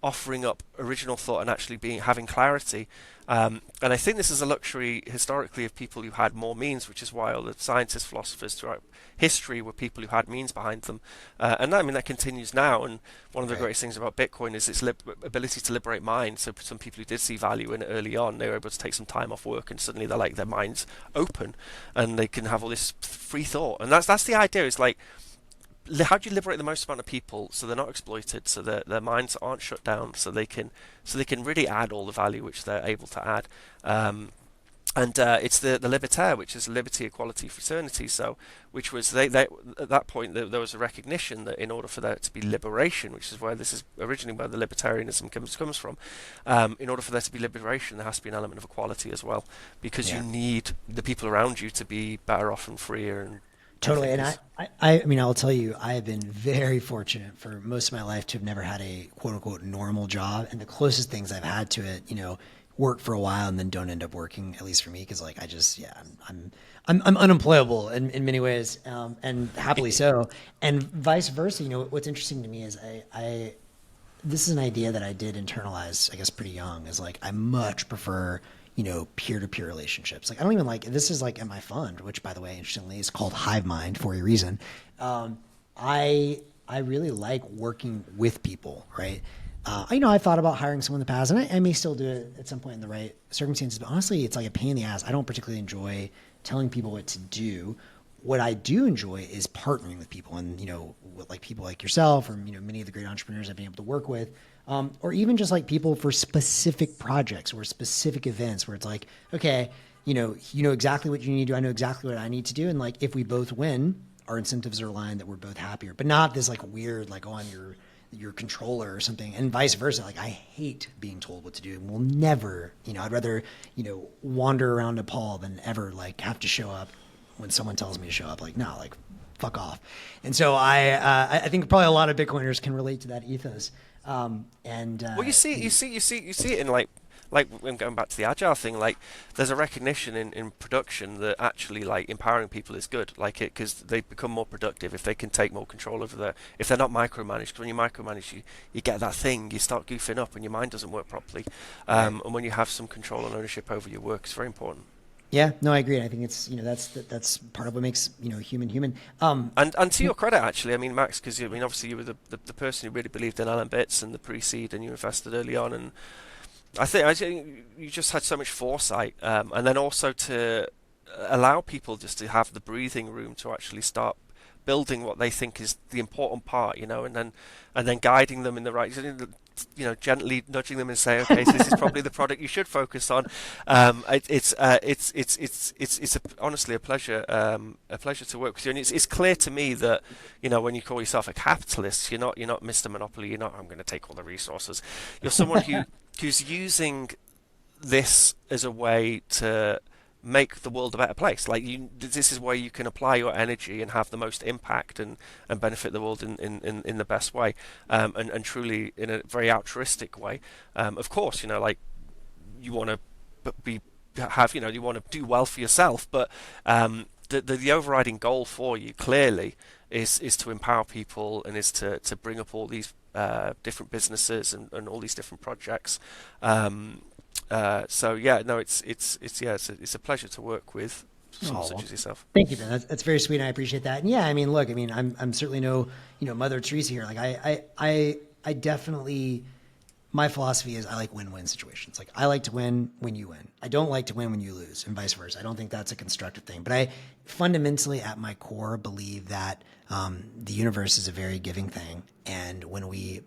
[SPEAKER 2] offering up original thought and actually having clarity. And I think this is a luxury historically of people who had more means, which is why all the scientists, philosophers throughout history were people who had means behind them. And I mean that continues now. And one of the
[SPEAKER 1] Right.
[SPEAKER 2] greatest things about Bitcoin is its ability to liberate minds. So some people who did see value in it early on, they were able to take some time off work, and suddenly they're like their minds open, and they can have all this free thought. And that's the idea. Is like, how do you liberate the most amount of people so they're not exploited, so their minds aren't shut down, so they can really add all the value which they're able to add. And it's the libertaire, which is liberty, equality, fraternity. So, which was they at that point there was a recognition that in order for there to be liberation, which is where this is originally where the libertarianism comes from, in order for there to be liberation, there has to be an element of equality as well, because you
[SPEAKER 1] Yeah.
[SPEAKER 2] need the people around you to be better off and freer. And I
[SPEAKER 1] Totally.
[SPEAKER 2] think
[SPEAKER 1] And
[SPEAKER 2] is
[SPEAKER 1] I mean, I'll tell you, I have been very fortunate for most of my life to have never had a quote unquote normal job. And the closest things I've had to it, work for a while and then don't end up working, at least for me. Cause like, I just, yeah, I'm unemployable in many ways. And happily so. And vice versa, what's interesting to me is this is an idea that I did internalize, I guess, pretty young. Is like I much prefer, peer-to-peer relationships. Like I don't even like this is like in my fund, which by the way, interestingly, is called Hive Mind for a reason. Um, I really like working with people, right? I've thought about hiring someone in the past, and I may still do it at some point in the right circumstances. But honestly, it's like a pain in the ass. I don't particularly enjoy telling people what to do. What I do enjoy is partnering with people, and with like people like yourself, or many of the great entrepreneurs I've been able to work with, or even just like people for specific projects or specific events where it's like, okay, you know exactly what you need to do. I know exactly what I need to do, and like if we both win, our incentives are aligned that we're both happier. But not this like weird like, oh, I'm your controller or something, and vice versa. Like I hate being told what to do, and will never, I'd rather wander around Nepal than ever like have to show up when someone tells me to show up. Like no, like fuck off. And so I think probably a lot of Bitcoiners can relate to that ethos. And
[SPEAKER 2] Well, you see it in like when going back to the agile thing, like there's a recognition in production that actually like empowering people is good, like it because they become more productive if they can take more control over if they're not micromanaged. 'Cause when you micromanage, you get that thing, you start goofing up and your mind doesn't work properly.
[SPEAKER 1] right.
[SPEAKER 2] And when you have some control and ownership over your work, it's very important.
[SPEAKER 1] Yeah, no, I agree. I think it's that's part of what makes human human.
[SPEAKER 2] And to your credit, actually, I mean, Max, because I mean, obviously, you were the person who really believed in LNbits and the pre-seed, and you invested early on, and I think you just had so much foresight, and then also to allow people just to have the breathing room to actually start building what they think is the important part, and then guiding them in the right, gently nudging them and saying, okay, so this is probably the product you should focus on. It's honestly a pleasure to work with you, and it's clear to me that when you call yourself a capitalist, you're not Mr. Monopoly. You're not, I'm going to take all the resources. You're someone who's using this as a way to make the world a better place. Like this is where you can apply your energy and have the most impact and benefit the world in the best way, and truly in a very altruistic way. Of course, like you want to you want to do well for yourself, but the overriding goal for you clearly is to empower people and is to bring up all these different businesses and all these different projects. So yeah, no, it's a pleasure to work with someone
[SPEAKER 1] Oh,
[SPEAKER 2] such
[SPEAKER 1] well,
[SPEAKER 2] as yourself.
[SPEAKER 1] thank you, Ben. That's very sweet. And I appreciate that. And yeah, I mean, look, I mean, I'm certainly no, Mother Teresa here. Like I definitely, my philosophy is I like win-win situations. Like I like to win when you win. I don't like to win when you lose, and vice versa. I don't think that's a constructive thing. But I fundamentally, at my core, believe that the universe is a very giving thing, and when we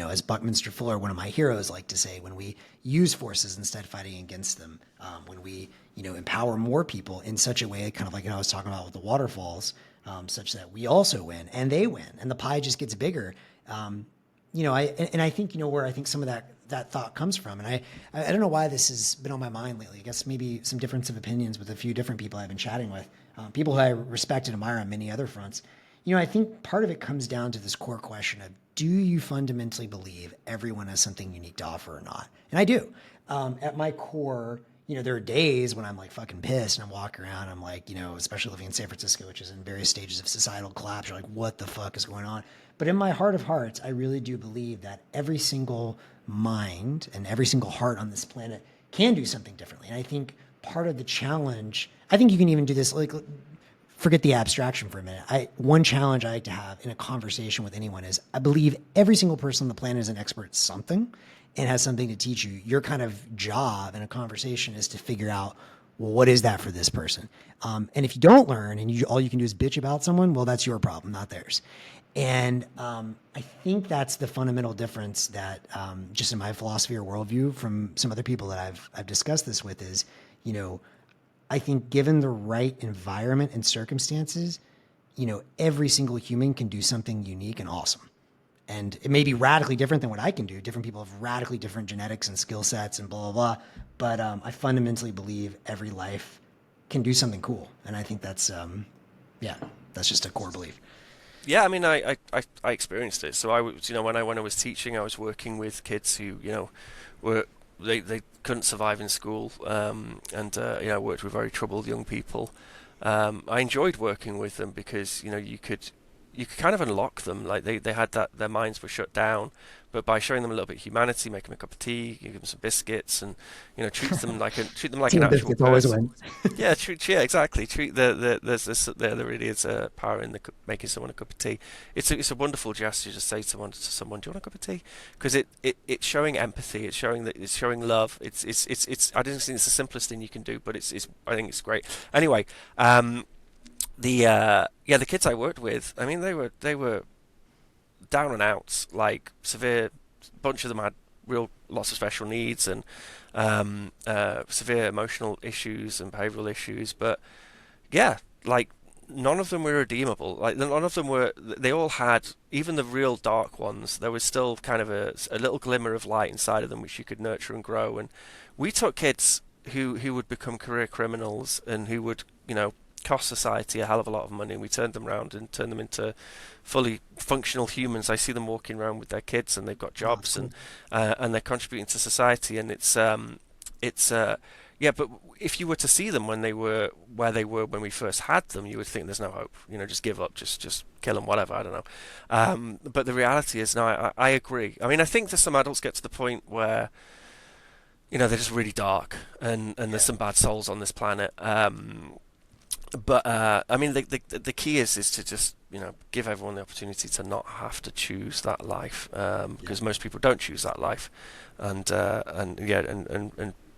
[SPEAKER 1] as Buckminster Fuller, one of my heroes, like to say, when we use forces instead of fighting against them, when we, empower more people in such a way, kind of like I was talking about with the waterfalls, such that we also win and they win and the pie just gets bigger. I think, where I think some of that thought comes from. And I don't know why this has been on my mind lately. I guess maybe some difference of opinions with a few different people I've been chatting with, people who I respect and admire on many other fronts. I think part of it comes down to this core question of, do you fundamentally believe everyone has something unique to offer or not? And I do. At my core, there are days when I'm like fucking pissed and I'm walking around. I'm like, especially living in San Francisco, which is in various stages of societal collapse. You're like, what the fuck is going on? But in my heart of hearts, I really do believe that every single mind and every single heart on this planet can do something differently. And I think part of the challenge, I think you can even do this, like, forget the abstraction for a minute. One challenge I like to have in a conversation with anyone is I believe every single person on the planet is an expert at something and has something to teach you. Your kind of job in a conversation is to figure out, well, what is that for this person? And if you don't learn and all you can do is bitch about someone, well, that's your problem, not theirs. And I think that's the fundamental difference that just in my philosophy or worldview from some other people that I've discussed this with is, I think given the right environment and circumstances, every single human can do something unique and awesome. And it may be radically different than what I can do. Different people have radically different genetics and skill sets and blah, blah, blah. But I fundamentally believe every life can do something cool. And I think that's just a core belief.
[SPEAKER 2] Yeah, I mean, I experienced it. So I was, when I was teaching, I was working with kids who, were they couldn't survive in school, and I worked with very troubled young people. I enjoyed working with them because you could kind of unlock them. Like they had that, their minds were shut down, but by showing them a little bit of humanity, make them a cup of tea, give them some biscuits, and treat them like an actual person. Yeah, exactly. Treat there really is a power in making someone a cup of tea. It's a wonderful gesture to say to someone, do you want a cup of tea? Because it's showing empathy. It's showing love. It's I don't think it's the simplest thing you can do, but I think it's great. Anyway, the kids I worked with, I mean, they were down and outs, like severe. Bunch of them had lots of special needs and severe emotional issues and behavioral issues. But yeah, like none of them were redeemable. Like none of them were. They all had, even the real dark ones. There was still kind of a little glimmer of light inside of them, which you could nurture and grow. And we took kids who would become career criminals and who would cost society a hell of a lot of money, and we turned them around and turned them into fully functional humans. I see them walking around with their kids and they've got jobs. Oh, cool. And they're contributing to society, and but if you were to see them when they were where they were when we first had them, you would think there's no hope, just give up, just kill them, whatever, I don't know. But the reality is, no, I agree. I mean, I think that some adults get to the point where they're just really dark and there's some bad souls on this planet. But I mean, the key is to just give everyone the opportunity to not have to choose that life, because most people don't choose that life, and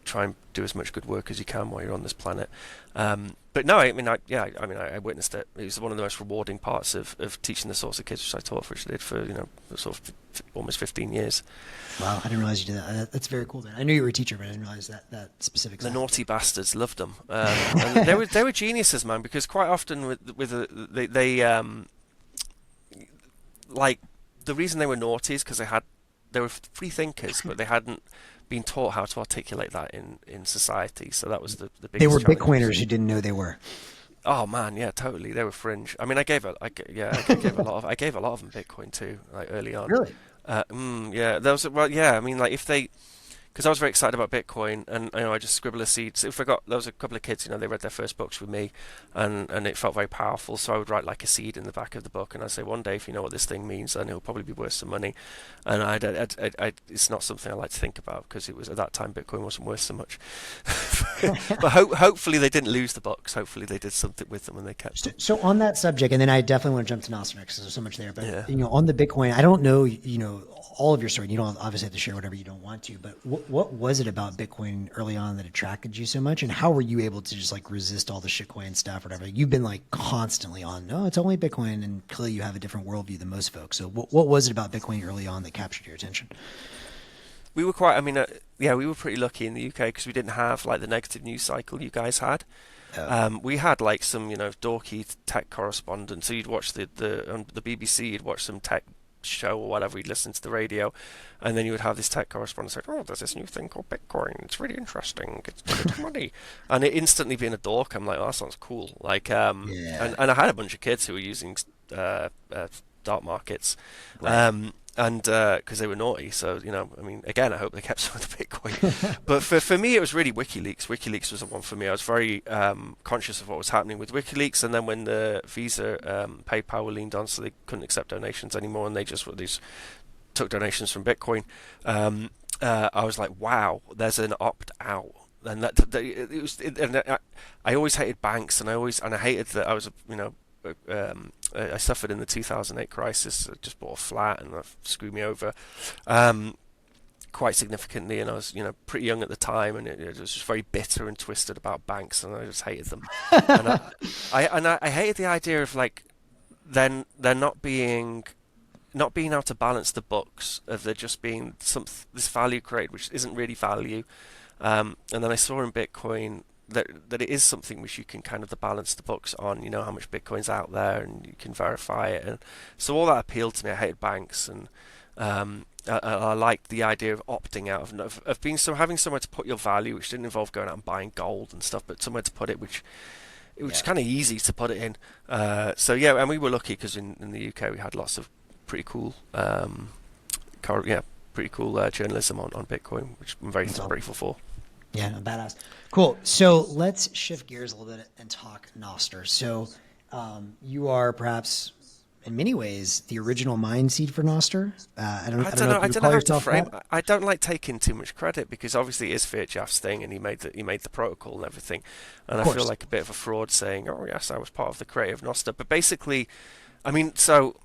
[SPEAKER 2] try and do as much good work as you can while you're on this planet. But no, I witnessed it. It was one of the most rewarding parts of teaching the sorts of kids which I taught, which I did for sort of almost 15 years.
[SPEAKER 1] Wow, I didn't realize you did that. That's very cool, man. I knew you were a teacher, but I didn't realize that specific stuff.
[SPEAKER 2] The naughty bastards loved them. And they were geniuses, man, because quite often they like, the reason they were naughty is because they were free thinkers, but they hadn't been taught how to articulate that in society. So that was the biggest.
[SPEAKER 1] They were Bitcoiners who didn't know they were.
[SPEAKER 2] Oh man, yeah, totally. They were fringe. I mean, I gave a lot of them Bitcoin too, like early on.
[SPEAKER 1] Really?
[SPEAKER 2] Yeah, I mean, like if they, because I was very excited about Bitcoin, and I just scribble a seed. So there was a couple of kids, they read their first books with me, and it felt very powerful. So I would write like a seed in the back of the book, and I'd say, one day, if you know what this thing means, then it'll probably be worth some money. And it's not something I like to think about, because it was at that time Bitcoin wasn't worth so much. But hopefully they didn't lose the books. Hopefully they did something with them and they kept them.
[SPEAKER 1] So on that subject, and then I definitely want to jump to Nostr next, because there's so much there. But
[SPEAKER 2] yeah.
[SPEAKER 1] On the Bitcoin, I don't know, all of your story. You don't obviously have to share whatever you don't want to, but what was it about Bitcoin early on that attracted you so much, and how were you able to just like resist all the shitcoin stuff or whatever? You've been like constantly on, no, it's only Bitcoin, and clearly you have a different worldview than most folks. So what was it about Bitcoin early on that captured your attention?
[SPEAKER 2] we were quite. I mean, yeah, we were pretty lucky in the UK because we didn't have like the negative news cycle you guys had.
[SPEAKER 1] Oh,
[SPEAKER 2] We had like some, dorky tech correspondent. So you'd watch on the BBC, you'd watch some tech show or whatever, you'd listen to the radio, and then you would have this tech correspondent say, "Oh, there's this new thing called Bitcoin. It's really interesting. It's good money," and it instantly being a dork, I'm like, "Oh, that sounds cool." Like,
[SPEAKER 1] yeah,
[SPEAKER 2] and I had a bunch of kids who were using dark markets.
[SPEAKER 1] right.
[SPEAKER 2] And because they were naughty, so I mean, again, I hope they kept some of the Bitcoin. But for me, it was really WikiLeaks. WikiLeaks was the one for me. I was very conscious of what was happening with WikiLeaks, and then when the Visa, PayPal were leaned on, so they couldn't accept donations anymore, and they just took donations from Bitcoin. I was like, wow, there's an opt out. And I always hated banks, and I hated that I was I suffered in the 2008 crisis. I just bought a flat and that screwed me over quite significantly, and I was pretty young at the time, and it was just very bitter and twisted about banks, and I just hated them. And I hated the idea of like then they're not being able to balance the books, of there just being this value created which isn't really value. And then I saw in Bitcoin that it is something which you can kind of balance the books on, how much Bitcoin's out there, and you can verify it, and so all that appealed to me. I hated banks, and I liked the idea of opting out of being having somewhere to put your value, which didn't involve going out and buying gold and stuff, but somewhere to put it, which it was
[SPEAKER 1] Yeah.
[SPEAKER 2] kind of easy to put it in. So yeah, and we were lucky because in the UK we had lots of pretty cool, journalism on Bitcoin, which I'm very
[SPEAKER 1] That's all.
[SPEAKER 2] grateful for.
[SPEAKER 1] Yeah, no, badass. Cool. So let's shift gears a little bit and talk Nostr. So you are perhaps, in many ways, the original mind seed for Nostr. I don't know if
[SPEAKER 2] I
[SPEAKER 1] you
[SPEAKER 2] don't know
[SPEAKER 1] call
[SPEAKER 2] how to
[SPEAKER 1] yourself
[SPEAKER 2] frame.
[SPEAKER 1] that.
[SPEAKER 2] I don't like taking too much credit because obviously it is Fairjaff's thing, and he made the protocol and everything. And
[SPEAKER 1] Of
[SPEAKER 2] I feel
[SPEAKER 1] course.
[SPEAKER 2] like a bit of a fraud saying, "Oh yes, I was part of the creative Nostr." But basically, I mean, so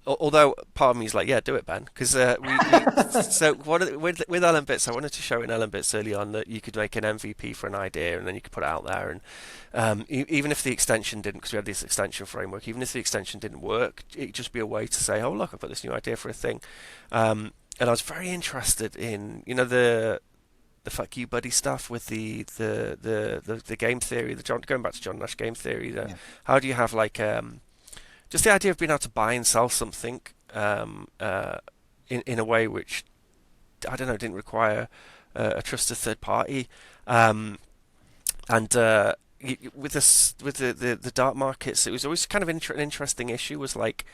[SPEAKER 2] although part of me is like, yeah, do it, Ben, because so with LNbits, I wanted to show in LNbits early on that you could make an MVP for an idea, and then you could put it out there, and even if the extension didn't, because we had this extension framework, even if the extension didn't work, it'd just be a way to say, oh look, I've got this new idea for a thing. And I was very interested in the fuck you buddy stuff with the game theory, going back to John Nash game theory.
[SPEAKER 1] Yeah.
[SPEAKER 2] How do you have like just the idea of being able to buy and sell something in a way which, I don't know, didn't require a trusted third party, and with the dark markets, it was always kind of an interesting issue. Was like,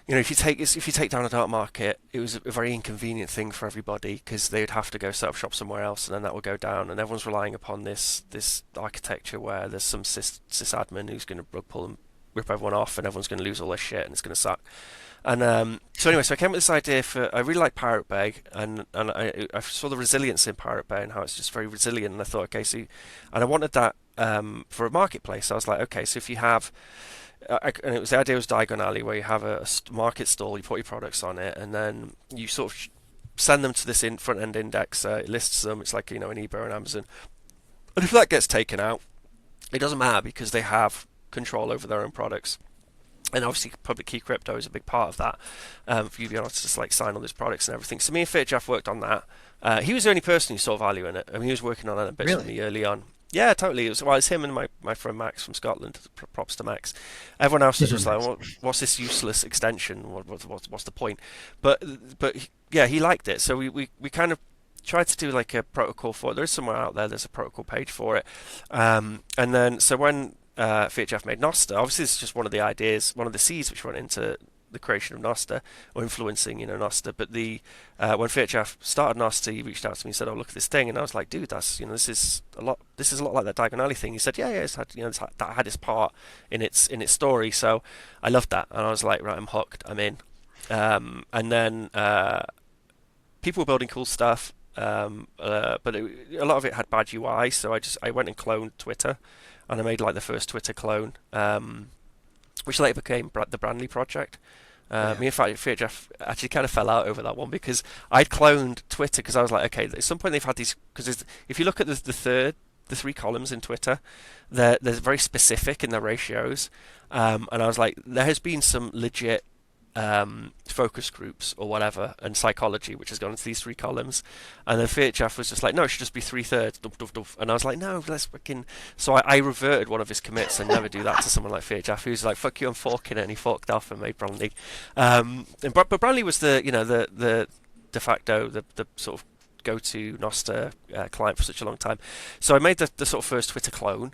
[SPEAKER 2] if you take down a dark market, it was a very inconvenient thing for everybody because they would have to go set up shop somewhere else, and then that would go down, and everyone's relying upon this architecture where there's some sysadmin who's going to rug pull and rip everyone off, and everyone's going to lose all their shit, and it's going to suck. And so anyway, so I came up with this idea I really like Pirate Bay, and I saw the resilience in Pirate Bay and how it's just very resilient, and I thought, okay, so, and I wanted that for a marketplace. So I was like, okay, so if you have, and it was the idea was Diagon Alley, where you have a market stall, you put your products on it, and then you sort of send them to this front end index. It lists them. It's like an eBay or an Amazon, and if that gets taken out, it doesn't matter because they have control over their own products. And obviously public key crypto is a big part of that, for you to be able to just like sign all these products and everything. So me and Fairjaff worked on that. He was the only person who saw value in it. I mean, he was working on it a bit with
[SPEAKER 1] Really?
[SPEAKER 2] me early on. Yeah, totally. It's him and my friend Max from Scotland. Props to Max. Everyone else is just like, what's this useless extension? What's the point? But yeah, he liked it. So we kind of tried to do like a protocol for it. There's somewhere out there. There's a protocol page for it. And then so when Fairjaff made Nostr, obviously this is just one of the ideas, one of the seeds which went into the creation of Nostr, or influencing Nostr. But when Fairjaff started Nostr, he reached out to me and said, "Oh, look at this thing," and I was like, "Dude, that's this is a lot. This is a lot like that Diagon Alley thing." He said, "Yeah, it's had that had its part in its story." So I loved that, and I was like, "Right, I'm hooked. I'm in." And then people were building cool stuff, but a lot of it had bad UI. So I went and cloned Twitter, and I made like the first Twitter clone, which later became the Brandley project. Me and Fairjaff actually kind of fell out over that one because I'd cloned Twitter because I was like, okay, at some point they've had these, because if you look at the three columns in Twitter, they're very specific in their ratios, and I was like, there has been some legit focus groups or whatever, and psychology, which has gone into these 3 columns. And then VHF was just like, no, it should just be 3/3. And I was like, no, let's fucking. So I reverted one of his commits. And never do that to someone like VHF, who's like, fuck you, I'm forking it, and he forked off and made Brownlee. But Brownlee was the de facto, the sort of go-to Nostr client for such a long time. So I made the sort of first Twitter clone,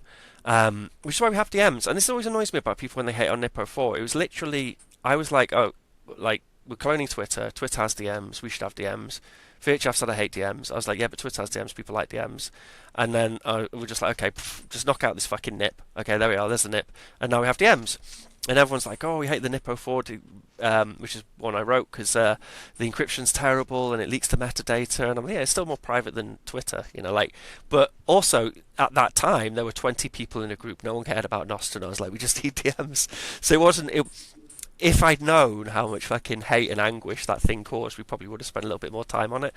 [SPEAKER 2] which is why we have DMs. And this always annoys me about people when they hate on Nippo 4. It was literally, I was like, oh, like, we're cloning Twitter. Twitter has DMs. We should have DMs. VHF said I hate DMs. I was like, yeah, but Twitter has DMs. People like DMs. And then we're just like, okay, just knock out this fucking nip. Okay, there we are. There's the nip. And now we have DMs. And everyone's like, oh, we hate the Nippo 4, which is one I wrote, because the encryption's terrible and it leaks the metadata. And I'm like, yeah, it's still more private than Twitter, like. But also, at that time, there were 20 people in a group. No one cared about Nostr. And I was like, we just need DMs. So it wasn't. If I'd known how much fucking hate and anguish that thing caused, we probably would have spent a little bit more time on it.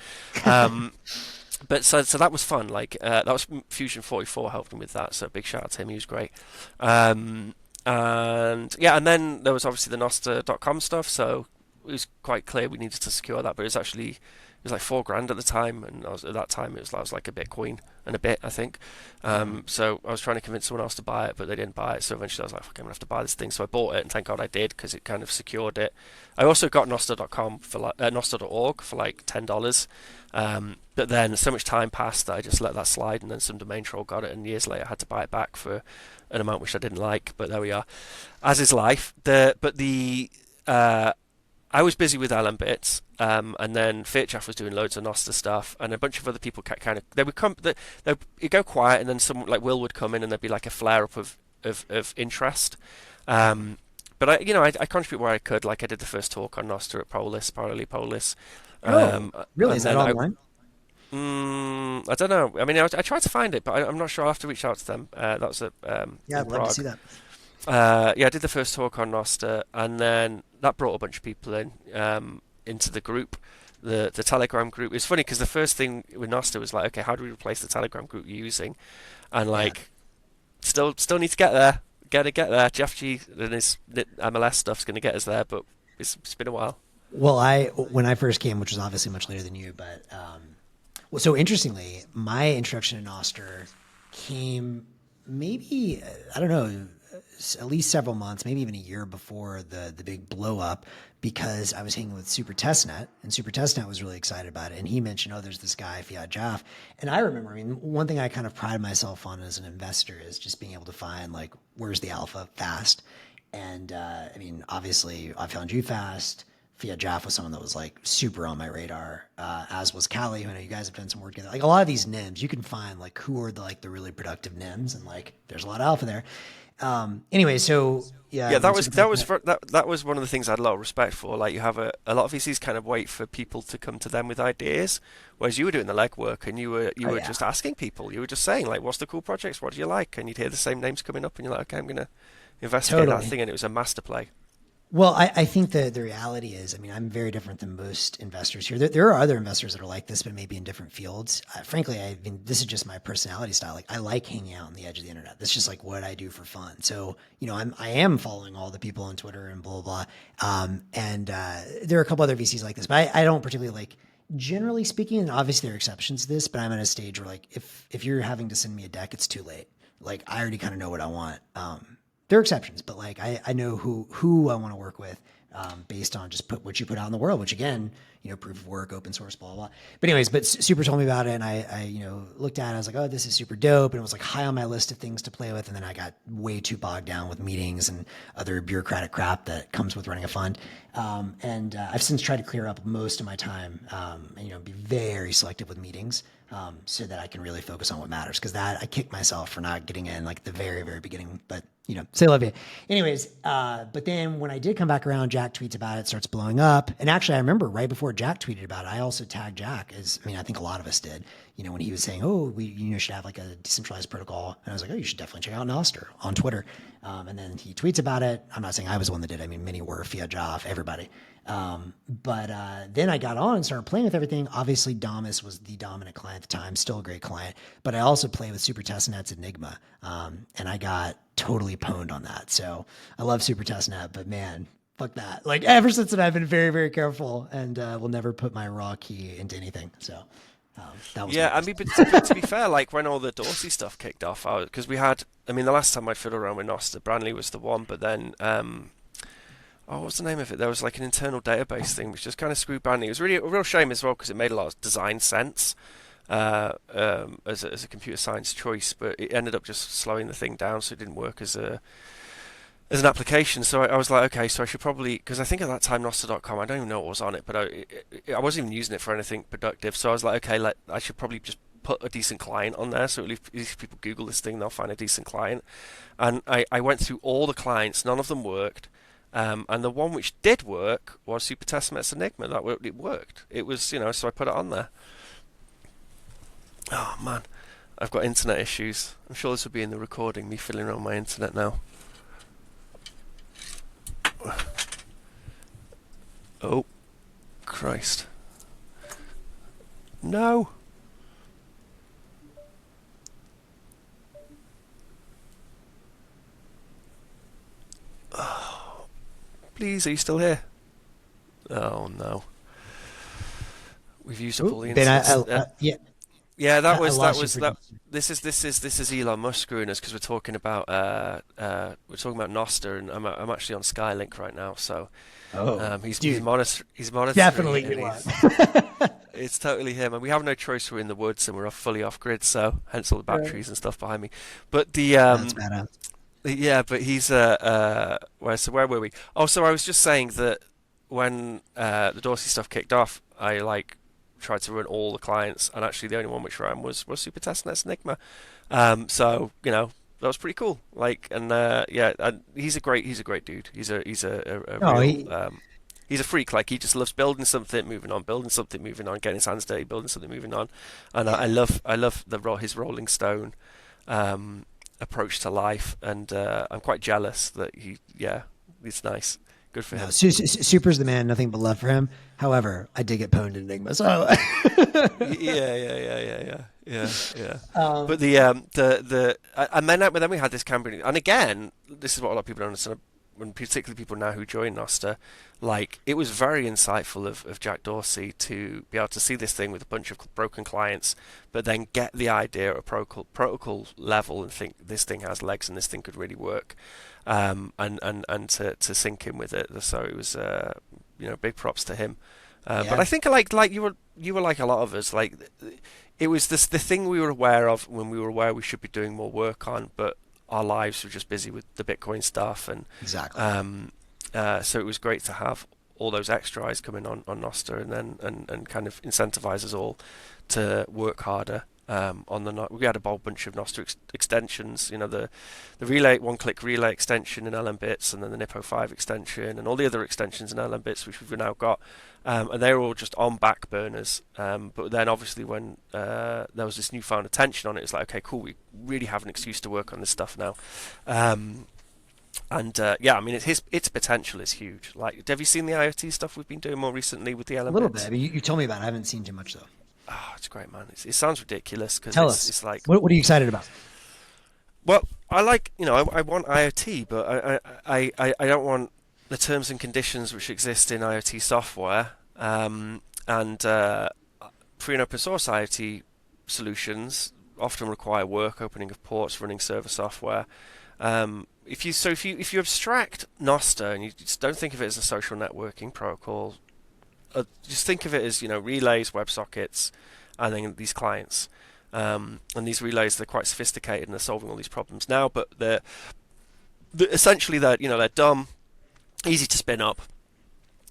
[SPEAKER 2] But so that was fun. Like that was Fusion 44 helped me with that. So big shout out to him. He was great. And yeah, and then there was obviously the Nostr.com stuff. So it was quite clear we needed to secure that. But it was like $4,000 at the time, and at that time I was like a Bitcoin and a bit, I think. So I was trying to convince someone else to buy it, but they didn't buy it. So eventually I was like, fuck, I'm gonna have to buy this thing. So I bought it, and thank God I did, because it kind of secured it. I also got Nostr.com for Nostr.org for like $10. But then so much time passed that I just let that slide, and then some domain troll got it, and years later I had to buy it back for an amount which I didn't like. But there we are, as is life. I was busy with LNbits, and then VHF was doing loads of Nostr stuff, and a bunch of other people kind of they'd go quiet, and then someone like Will would come in, and there'd be like a flare up of interest. But I contribute where I could. Like I did the first talk on Nostr at Polis, Polis.
[SPEAKER 1] Really? Is that online?
[SPEAKER 2] I don't know. I mean, I tried to find it, but I'm not sure. I'll have to reach out to them. That was
[SPEAKER 1] yeah, I'd love to see that.
[SPEAKER 2] Yeah, I did the first talk on Nostr, and then that brought a bunch of people into the group, the Telegram group. It's funny because the first thing with Nostr was like, okay, how do we replace the Telegram group you're using? And like, still need to get there. Get there. Jeff G and his MLS stuff's going to get us there, but it's been a while.
[SPEAKER 1] Well, when I first came, which was obviously much later than you, but well, so interestingly, my introduction to Nostr came maybe, I don't know, at least several months, maybe even a year before the big blow up, because I was hanging with Super Testnet, and Super Testnet was really excited about it. And he mentioned, oh, there's this guy, Pierre-Joseph. And I remember, one thing I kind of pride myself on as an investor is just being able to find, like, where's the alpha fast. And obviously, I found you fast. Pierre-Joseph was someone that was like super on my radar, as was Callie, who I know you guys have done some work together. Like a lot of these NIMs, you can find like who are the really productive NIMs, and like there's a lot of alpha there. Anyway, so yeah,
[SPEAKER 2] that was one of the things I had a lot of respect for. Like you have a lot of VCs kind of wait for people to come to them with ideas, whereas you were doing the legwork, and you were just asking people. You were just saying like, what's the cool projects? What do you like? And you'd hear the same names coming up, and you're like, okay, I'm gonna investigate that thing, and it was a master play.
[SPEAKER 1] Well, I think the reality is, I'm very different than most investors here. There are other investors that are like this, but maybe in different fields. Frankly, this is just my personality style. Like I like hanging out on the edge of the internet. That's just like what I do for fun. So, I am following all the people on Twitter and blah, blah, blah. There are a couple other VCs like this, but I don't particularly like, generally speaking, and obviously there are exceptions to this, but I'm at a stage where like, if you're having to send me a deck, it's too late. Like I already kind of know what I want. There are exceptions, but like I know who I want to work with based on just what you put out in the world, which again, proof of work, open source, blah, blah. But anyways, but Super told me about it, and I looked at it. I was like, oh, this is super dope, and it was like high on my list of things to play with. And then I got way too bogged down with meetings and other bureaucratic crap that comes with running a fund. I've since tried to clear up most of my time, and be very selective with meetings. So that I can really focus on what matters. Because I kicked myself for not getting in like the very, very beginning, but say love you. Anyways, but then when I did come back around, Jack tweets about it, starts blowing up. And actually I remember right before Jack tweeted about it, I also tagged Jack I think a lot of us did, when he was saying, oh, we should have like a decentralized protocol. And I was like, oh, you should definitely check out Nostr on Twitter. And then he tweets about it. I'm not saying I was the one that did. Many were, Pierre-Joseph, everybody. But then I got on and started playing with everything. Obviously, Damus was the dominant client at the time, still a great client. But I also played with Super Testnet's Enigma, and I got totally pwned on that. So I love Super Testnet, but man, fuck that. Like ever since then, I've been very, very careful and will never put my raw key into anything. So that was
[SPEAKER 2] Yeah,
[SPEAKER 1] my
[SPEAKER 2] I
[SPEAKER 1] first.
[SPEAKER 2] mean, but to be fair, like when all the Dorsey stuff kicked off, because we had, I mean, the last time I fiddled around with Nostr, Branley was the one, but then, oh, what was the name of it? There was like an internal database thing, which just kind of screwed Branley. It was really a real shame as well, because it made a lot of design sense as a computer science choice, but it ended up just slowing the thing down, so it didn't work as an application. So I was like, okay, so I should probably, because I think at that time Nostr.com, I don't even know what was on it, but I wasn't even using it for anything productive. So I was like, okay, I should probably just put a decent client on there. So if people Google this thing, they'll find a decent client. And I went through all the clients, none of them worked. And the one which did work was Super Testmet's Enigma. It worked. It was, so I put it on there. Oh man, I've got internet issues. I'm sure this will be in the recording, me fiddling around my internet now. Oh, Christ. No. Oh, please, are you still here? Oh no. We've used up all the
[SPEAKER 1] Ben,
[SPEAKER 2] internet.
[SPEAKER 1] yeah,
[SPEAKER 2] Yeah,
[SPEAKER 1] I lost you for
[SPEAKER 2] that.
[SPEAKER 1] just.
[SPEAKER 2] This is Elon Musk screwing us because we're talking about Nostr, and I'm actually on Skylink right now, so
[SPEAKER 1] Oh,
[SPEAKER 2] he's
[SPEAKER 1] dude,
[SPEAKER 2] monitoring
[SPEAKER 1] definitely
[SPEAKER 2] it, and
[SPEAKER 1] Elon.
[SPEAKER 2] it's totally him, and we have no choice. We're in the woods and we're fully off grid, so hence all the
[SPEAKER 1] Right.
[SPEAKER 2] batteries and stuff behind me. But the
[SPEAKER 1] That's badass.
[SPEAKER 2] yeah, but he's where were we? Oh, so I was just saying that when the Dorsey stuff kicked off, I like tried to run all the clients, and actually the only one which ran was Super Testnet's Enigma. So that was pretty cool. Like, and yeah, and he's a great dude. He's a
[SPEAKER 1] No,
[SPEAKER 2] real he's a freak. Like he just loves building something, moving on, building something, moving on, getting his hands dirty, building something, moving on. And I
[SPEAKER 1] yeah.
[SPEAKER 2] love his Rolling Stone approach to life, and I'm quite jealous that it's nice. Good for
[SPEAKER 1] No,
[SPEAKER 2] him.
[SPEAKER 1] Super's the man. Nothing but love for him. However, I did get pwned in Enigma, so.
[SPEAKER 2] Yeah. But
[SPEAKER 1] um,
[SPEAKER 2] but then we had this Cambrian, and again, this is what a lot of people don't understand. When particularly people now who join Nostr, like it was very insightful of Jack Dorsey to be able to see this thing with a bunch of broken clients, but then get the idea at a protocol level and think this thing has legs and this thing could really work, and to sink in with it. So it was big props to him. But
[SPEAKER 1] yeah,
[SPEAKER 2] I think like you were like a lot of us, like it was the thing we were aware of when we were aware we should be doing more work on, but our lives were just busy with the Bitcoin stuff, and
[SPEAKER 1] exactly.
[SPEAKER 2] so it was great to have all those extra eyes coming on Nostr, and then and kind of incentivize us all to work harder. On we had a whole bunch of Nostr extensions, the relay one-click relay extension in LNbits, and then the Nippo 5 extension, and all the other extensions in LNbits which we've now got, and they were all just on back burners. But then obviously when there was this newfound attention on it, it's like, okay, cool, we really have an excuse to work on this stuff now. And yeah, I mean, its potential is huge. Like, have you seen the IoT stuff we've been doing more recently with the
[SPEAKER 1] A little bit.
[SPEAKER 2] LNbits?
[SPEAKER 1] I mean, you told me about it. I haven't seen too much though.
[SPEAKER 2] Oh, it's great, man. It sounds ridiculous because
[SPEAKER 1] Tell
[SPEAKER 2] it's
[SPEAKER 1] us.
[SPEAKER 2] it's like,
[SPEAKER 1] What are you excited about?
[SPEAKER 2] well, I like, I want IoT, but I don't want the terms and conditions which exist in IoT software, and free and open source IoT solutions often require work, opening of ports, running server software. If you abstract Nostr and you just don't think of it as a social networking protocol, just think of it as relays, WebSockets, and then these clients. And these relays, they're quite sophisticated and they're solving all these problems now, but they're essentially they're dumb, easy to spin up.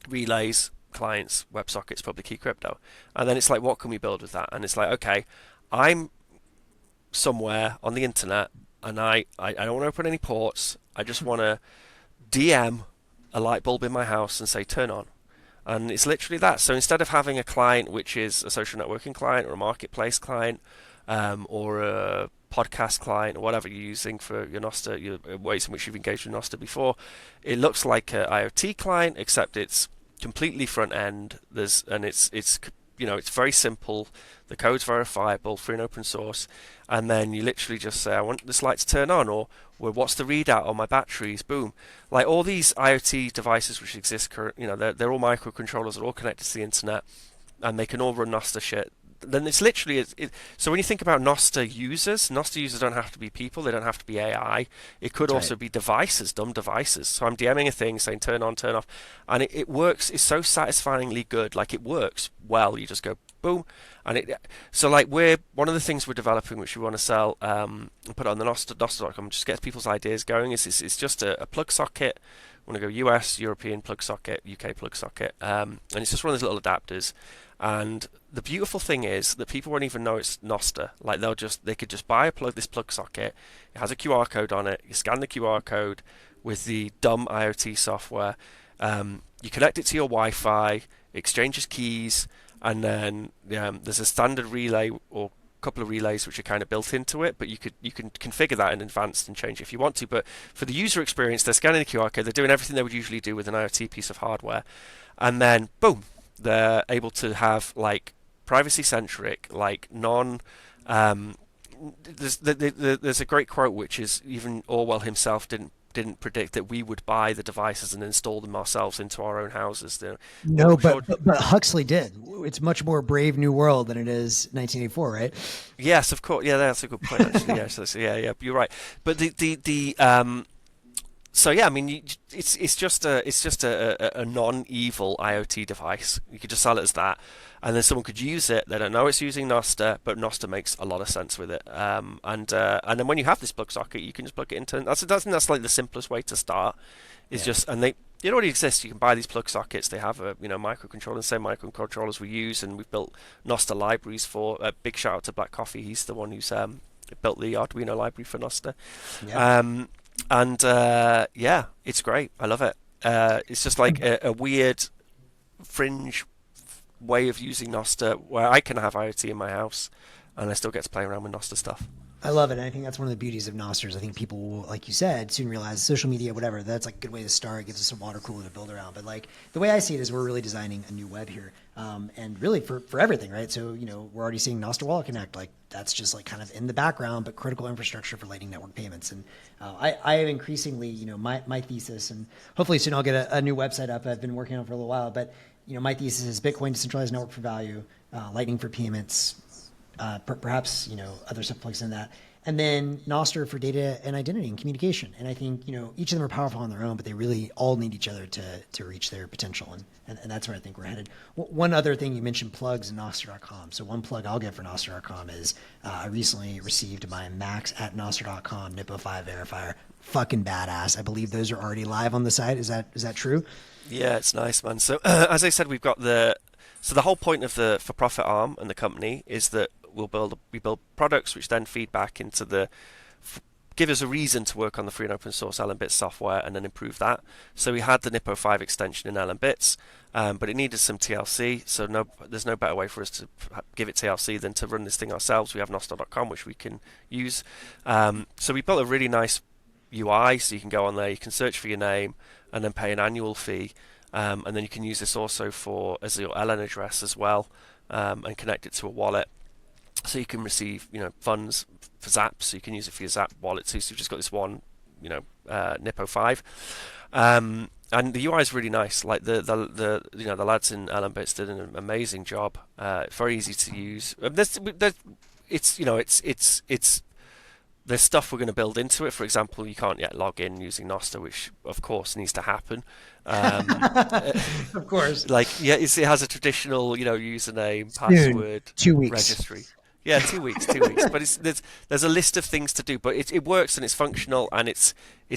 [SPEAKER 2] Relays, clients, WebSockets, public key crypto, and then it's like, what can we build with that? And it's like, okay, I'm somewhere on the internet, and I don't want to open any ports. I just want to DM a light bulb in my house and say turn on. And it's literally that. So instead of having a client which is a social networking client or a marketplace client, or a podcast client or whatever you're using for your Nostr, your ways in which you've engaged with Nostr before, it looks like an IoT client, except it's completely front end. It's it's very simple. The code's verifiable, free and open source, and then you literally just say, I want this light to turn on, or well, what's the readout on my batteries? Boom. Like all these IoT devices which exist, they're all microcontrollers, they're all connected to the internet, and they can all run Nostr shit. Then it's literally so when you think about Nostr users don't have to be people, they don't have to be AI. It could also be devices, dumb devices. So I'm DMing a thing saying turn on, turn off, and it works. It's so satisfyingly good. Like it works well. You just go boom, and so like one of the things we're developing, which we want to sell and put it on the Nostr.com, just gets people's ideas going. It's just a plug socket. I want to go US, European plug socket, UK plug socket, and it's just one of those little adapters. And the beautiful thing is that people won't even know it's Nostr. Like they could just buy this plug socket. It has a QR code on it. You scan the QR code with the dumb IoT software. You connect it to your Wi-Fi, exchanges keys, and then there's a standard relay or couple of relays which are kind of built into it, but you can configure that in advance and change it if you want to. But for the user experience, they're scanning the QR code, they're doing everything they would usually do with an IoT piece of hardware, and then boom, they're able to have like privacy-centric, like there's a great quote which is even Orwell himself didn't predict that we would buy the devices and install them ourselves into our own houses.
[SPEAKER 1] No, but Huxley did. It's much more Brave New World than it is 1984, right?
[SPEAKER 2] Yes, of course. Yeah, that's a good point. Actually, yeah, you're right. But so yeah, I mean, it's just a non-evil IoT device. You could just sell it as that, and then someone could use it. They don't know it's using Nostr, but Nostr makes a lot of sense with it. And then when you have this plug socket, you can just plug it into. That's like the simplest way to start. It already exists. You can buy these plug sockets. They have a microcontroller, the same microcontrollers we use, and we've built Nostr libraries for. A big shout out to Black Coffee. He's the one who's built the Arduino library for Nostr. Yeah. It's great. I love it. It's just like a weird fringe way of using Nostr where I can have IoT in my house and I still get to play around with Nostr stuff.
[SPEAKER 1] I love it. And I think that's one of the beauties of Nostr. I think people will, like you said, soon realize social media, whatever, that's like a good way to start. It gives us a water cooler to build around. But like the way I see it is we're really designing a new web here. And really for everything, right? So, we're already seeing Nostr Wallet Connect. Like that's just like kind of in the background, but critical infrastructure for Lightning Network payments. And I have increasingly, my thesis, and hopefully soon I'll get a new website up I've been working on for a little while. But, my thesis is Bitcoin decentralized network for value, Lightning for payments, perhaps, other stuff plugs in that. And then Nostr for data and identity and communication. And I think, each of them are powerful on their own, but they really all need each other to reach their potential. And that's where I think we're headed. One other thing, you mentioned plugs in Nostr.com. So one plug I'll get for Nostr.com is I recently received my Max at Nostr.com Nippo5 verifier. Fucking badass. I believe those are already live on the site. Is that true?
[SPEAKER 2] Yeah, it's nice, man. So as I said, we've got the whole point of the for-profit arm and the company is that we build products which then feed back into give us a reason to work on the free and open source LNbits software and then improve that. So we had the Nippo5 extension in LNbits, but it needed some TLC. So there's no better way for us to give it TLC than to run this thing ourselves. We have Nostr.com, which we can use. So we built a really nice UI, so you can go on there, you can search for your name, and then pay an annual fee. And then you can use this also as your LN address as well, and connect it to a wallet. So you can receive, funds for Zap. So you can use it for your Zap wallet too. So you've just got this one, Nippo5, and the UI is really nice. Like the lads in LNbits did an amazing job. Very easy to use. There's stuff we're going to build into it. For example, you can't yet log in using Nostr, which of course needs to happen.
[SPEAKER 1] Of course.
[SPEAKER 2] It has a traditional, username, password,
[SPEAKER 1] 2 weeks.
[SPEAKER 2] registry. Yeah, 2 weeks. But there's a list of things to do. But it works and it's functional and it's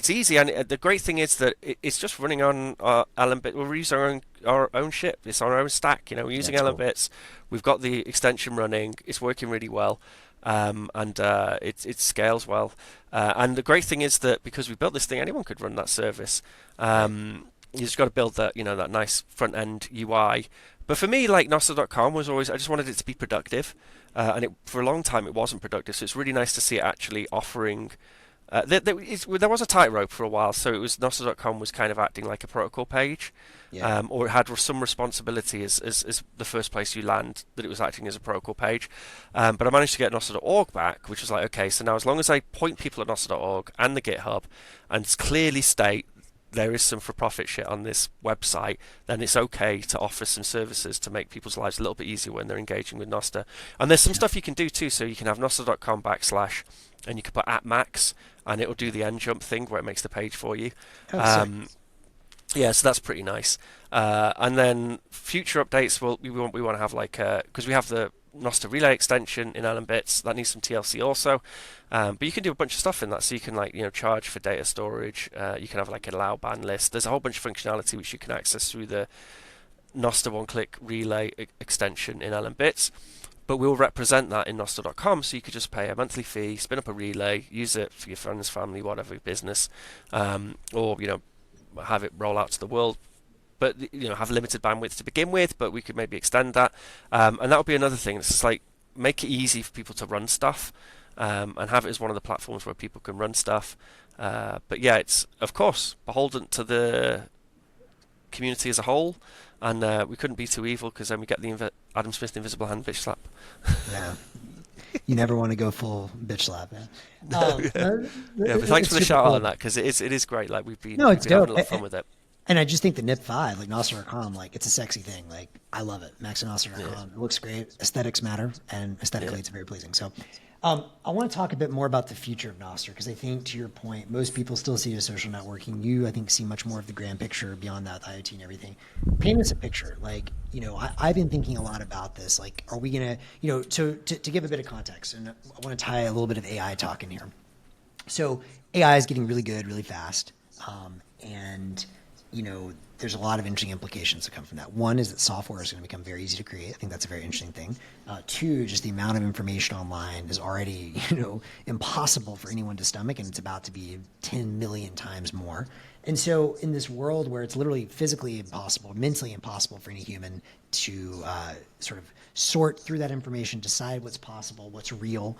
[SPEAKER 2] easy. And the great thing is that it's just running on LNbits. We're using our own shit. It's our own stack. We're using LNbits. Cool. We've got the extension running. It's working really well. And it scales well. And the great thing is that because we built this thing, anyone could run that service. You just got to build that that nice front end UI. But for me, like Nostr.com was always, I just wanted it to be productive, and for a long time it wasn't productive. So it's really nice to see it actually offering There was a tightrope for a while, so it was Nostr.com was kind of acting like a protocol page,
[SPEAKER 1] Yeah.
[SPEAKER 2] or it had some responsibility as the first place you land, that it was acting as a protocol page. But I managed to get Nostr.org back, which was like, okay, so now as long as I point people at Nostr.org and the GitHub and clearly state there is some for-profit shit on this website, then it's okay to offer some services to make people's lives a little bit easier when they're engaging with Nostr. And there's some stuff you can do too, so you can have Nostr.com / and you can put @max, and it'll do the end jump thing where it makes the page for you. Yeah, so that's pretty nice. And then future updates, we want to have like, because we have the Nostr relay extension in LNbits that needs some TLC also, but you can do a bunch of stuff in that. So you can charge for data storage. You can have like an allow ban list. There's a whole bunch of functionality which you can access through the Nostr one-click relay extension in LNbits. But we'll represent that in Nostr.com, so you could just pay a monthly fee, spin up a relay, use it for your friends, family, whatever business, or have it roll out to the world. But have limited bandwidth to begin with, but we could maybe extend that, and that would be another thing. It's just like make it easy for people to run stuff, and have it as one of the platforms where people can run stuff. But yeah, it's of course beholden to the community as a whole, and we couldn't be too evil because then we get the Adam Smith invisible hand bitch slap.
[SPEAKER 1] Yeah. You never want to go full bitch slap.
[SPEAKER 2] Yeah, but thanks for the shout out on that, because it is great. Like we've been having a lot of fun with it.
[SPEAKER 1] And I just think the NIP5, like Nostr.com, like it's a sexy thing. Like I love it. Max and Nostr.com. It looks great. Aesthetics matter, and aesthetically it's very pleasing. So I want to talk a bit more about the future of Nostr, because I think, to your point, most people still see it as social networking. You, I think, see much more of the grand picture beyond that, with IoT and everything. Paint us a picture. Like, I've been thinking a lot about this. Like, are we going to, to give a bit of context, and I want to tie a little bit of AI talk in here. So AI is getting really good, really fast. And there's a lot of interesting implications that come from that. One is that software is going to become very easy to create. I think that's a very interesting thing. Two, just the amount of information online is already, impossible for anyone to stomach, and it's about to be 10 million times more. And so in this world where it's literally physically impossible, mentally impossible for any human to sort of sort through that information, decide what's possible, what's real,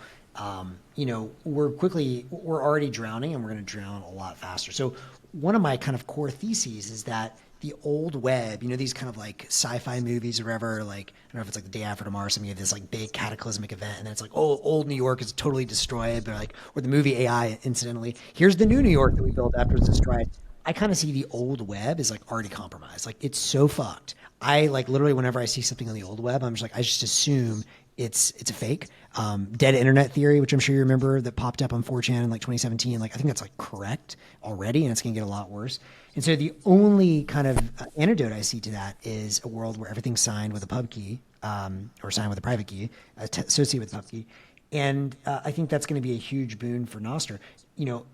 [SPEAKER 1] we're already drowning, and we're going to drown a lot faster. So one of my kind of core theses is that the old web, these kind of like sci-fi movies or whatever, like, I don't know if it's like The Day After Tomorrow or something, you have this like big cataclysmic event, and then it's like, oh, old New York is totally destroyed, but like, or the movie AI, incidentally, here's the new New York that we built after it's destroyed. I kind of see the old web as like already compromised. Like, it's so fucked. I like literally, whenever I see something on the old web, I'm just like, I just assume it's a fake. Dead internet theory, which I'm sure you remember, that popped up on 4chan in like 2017. Like, I think that's like correct already, and it's going to get a lot worse. And so the only kind of antidote I see to that is a world where everything's signed with a pub key, or signed with a private key, associated with a pub key. And I think that's going to be a huge boon for Nostr.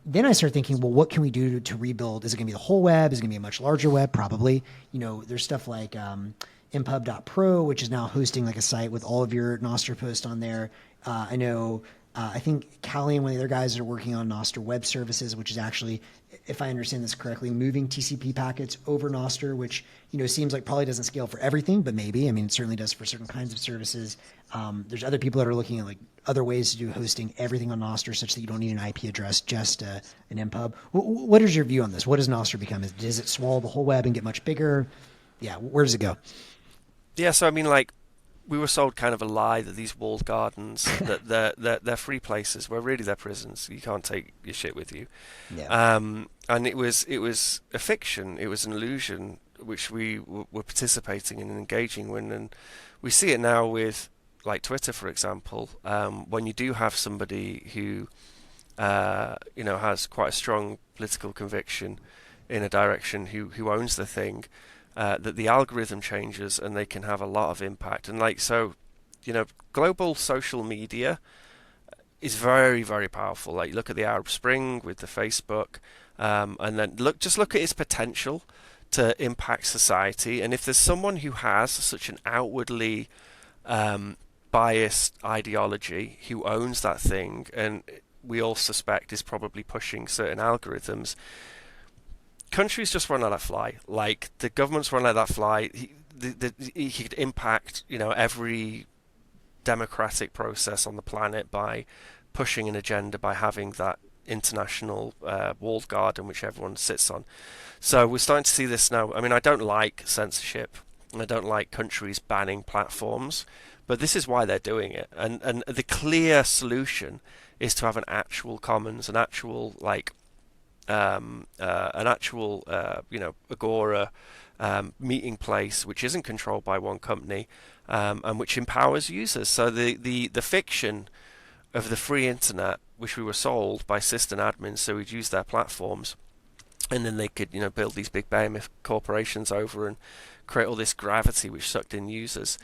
[SPEAKER 1] Then I start thinking, well, what can we do to rebuild? Is it going to be the whole web? Is it going to be a much larger web? Probably. There's stuff like mpub.pro, which is now hosting like a site with all of your Nostr posts on there. I know, I think Callie and one of the other guys are working on Nostr web services, which is actually, if I understand this correctly, moving TCP packets over Nostr, which, seems like probably doesn't scale for everything, but maybe. I mean, it certainly does for certain kinds of services. There's other people that are looking at like other ways to do hosting everything on Nostr such that you don't need an IP address, just an mpub. What is your view on this? What does Nostr become? Does it swallow the whole web and get much bigger? Yeah, where does it go?
[SPEAKER 2] Yeah, so I mean, like, we were sold kind of a lie that these walled gardens, that they're free places, where really they're prisons. You can't take your shit with you.
[SPEAKER 1] Yeah.
[SPEAKER 2] And it was a fiction. It was an illusion which we were participating in and engaging in. And we see it now with, like, Twitter, for example. When you do have somebody who, has quite a strong political conviction in a direction, who owns the thing, that the algorithm changes and they can have a lot of impact. And like, so, global social media is very, very powerful. Like, look at the Arab Spring with the Facebook, and then look at its potential to impact society. And if there's someone who has such an outwardly biased ideology who owns that thing, and we all suspect is probably pushing certain algorithms, countries just won't let that fly. Like, the governments won't let that fly. He could impact, every democratic process on the planet by pushing an agenda, by having that international walled garden which everyone sits on. So we're starting to see this now. I mean, I don't like censorship, and I don't like countries banning platforms, but this is why they're doing it. And the clear solution is to have an actual commons, an actual agora meeting place which isn't controlled by one company, and which empowers users. So the fiction of the free internet, which we were sold by system admins, so we'd use their platforms, and then they could build these big behemoth corporations over and create all this gravity which sucked in users.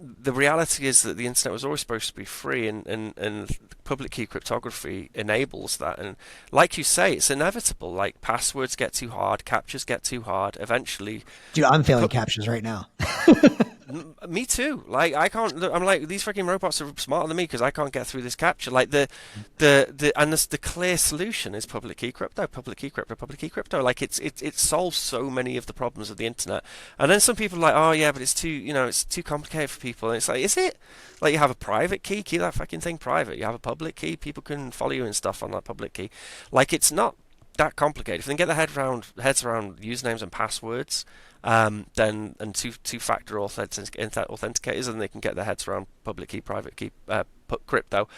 [SPEAKER 2] The reality is that the internet was always supposed to be free, and public key cryptography enables that. And like you say, it's inevitable. Like, passwords get too hard, captchas get too hard. Eventually,
[SPEAKER 1] Dude, I'm failing captchas right now.
[SPEAKER 2] me too. Like, I can't. I'm like, these freaking robots are smarter than me because I can't get through this captcha. Like the clear solution is public key crypto, public key crypto, public key crypto. Like it solves so many of the problems of the internet. And then some people are like, oh yeah, but it's too complicated for people. And it's like, is it? Like, you have a private key, keep that fucking thing private. You have a public key, people can follow you and stuff on that public key. Like, it's not that complicated. If they can get their heads around usernames and passwords, then and two-factor authenticators, and they can get their heads around public key, private key, crypto.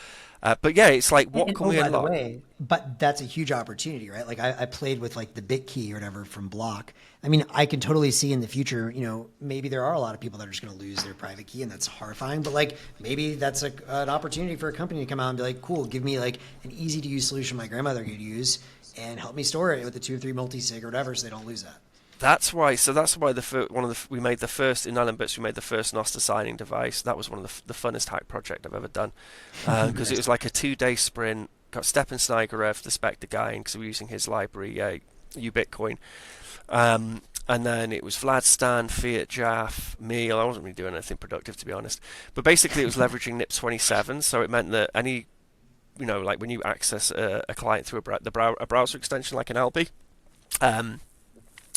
[SPEAKER 2] But yeah, it's like, what can we unlock?
[SPEAKER 1] By the way, but that's a huge opportunity, right? Like, I played with like the bit key or whatever from Block. I mean, I can totally see in the future, maybe there are a lot of people that are just going to lose their private key, and that's horrifying. But like, maybe that's an opportunity for a company to come out and be like, cool, give me like an easy to use solution my grandmother could use, and help me store it with the 2 or 3 multi-sig or whatever, so they don't lose that.
[SPEAKER 2] That's why. So that's why we made the first in LNbits. We made the first Nostr signing device. That was one of the funnest hack project I've ever done, because it was like a 2-day sprint. Got Stepan Snigarev, the Spectre guy, because we were using his library, uBitcoin. And then it was Vlad Stan, Fiat Jaff, me. I wasn't really doing anything productive, to be honest. But basically, it was leveraging NIP27. So it meant that any, like when you access a client through a browser extension like an LB,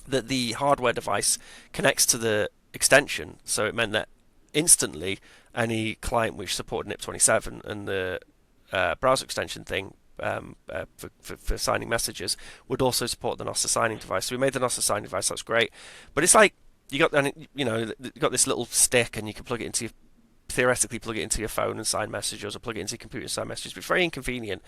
[SPEAKER 2] that the hardware device connects to the extension. So it meant that instantly any client which supported NIP27 and the browser extension thing for signing messages would also support the Nostr signing device. So we made the Nostr signing device. That's great, but it's like you got this little stick, and you can theoretically plug it into your phone and sign messages, or plug it into your computer and sign messages, but it's very inconvenient.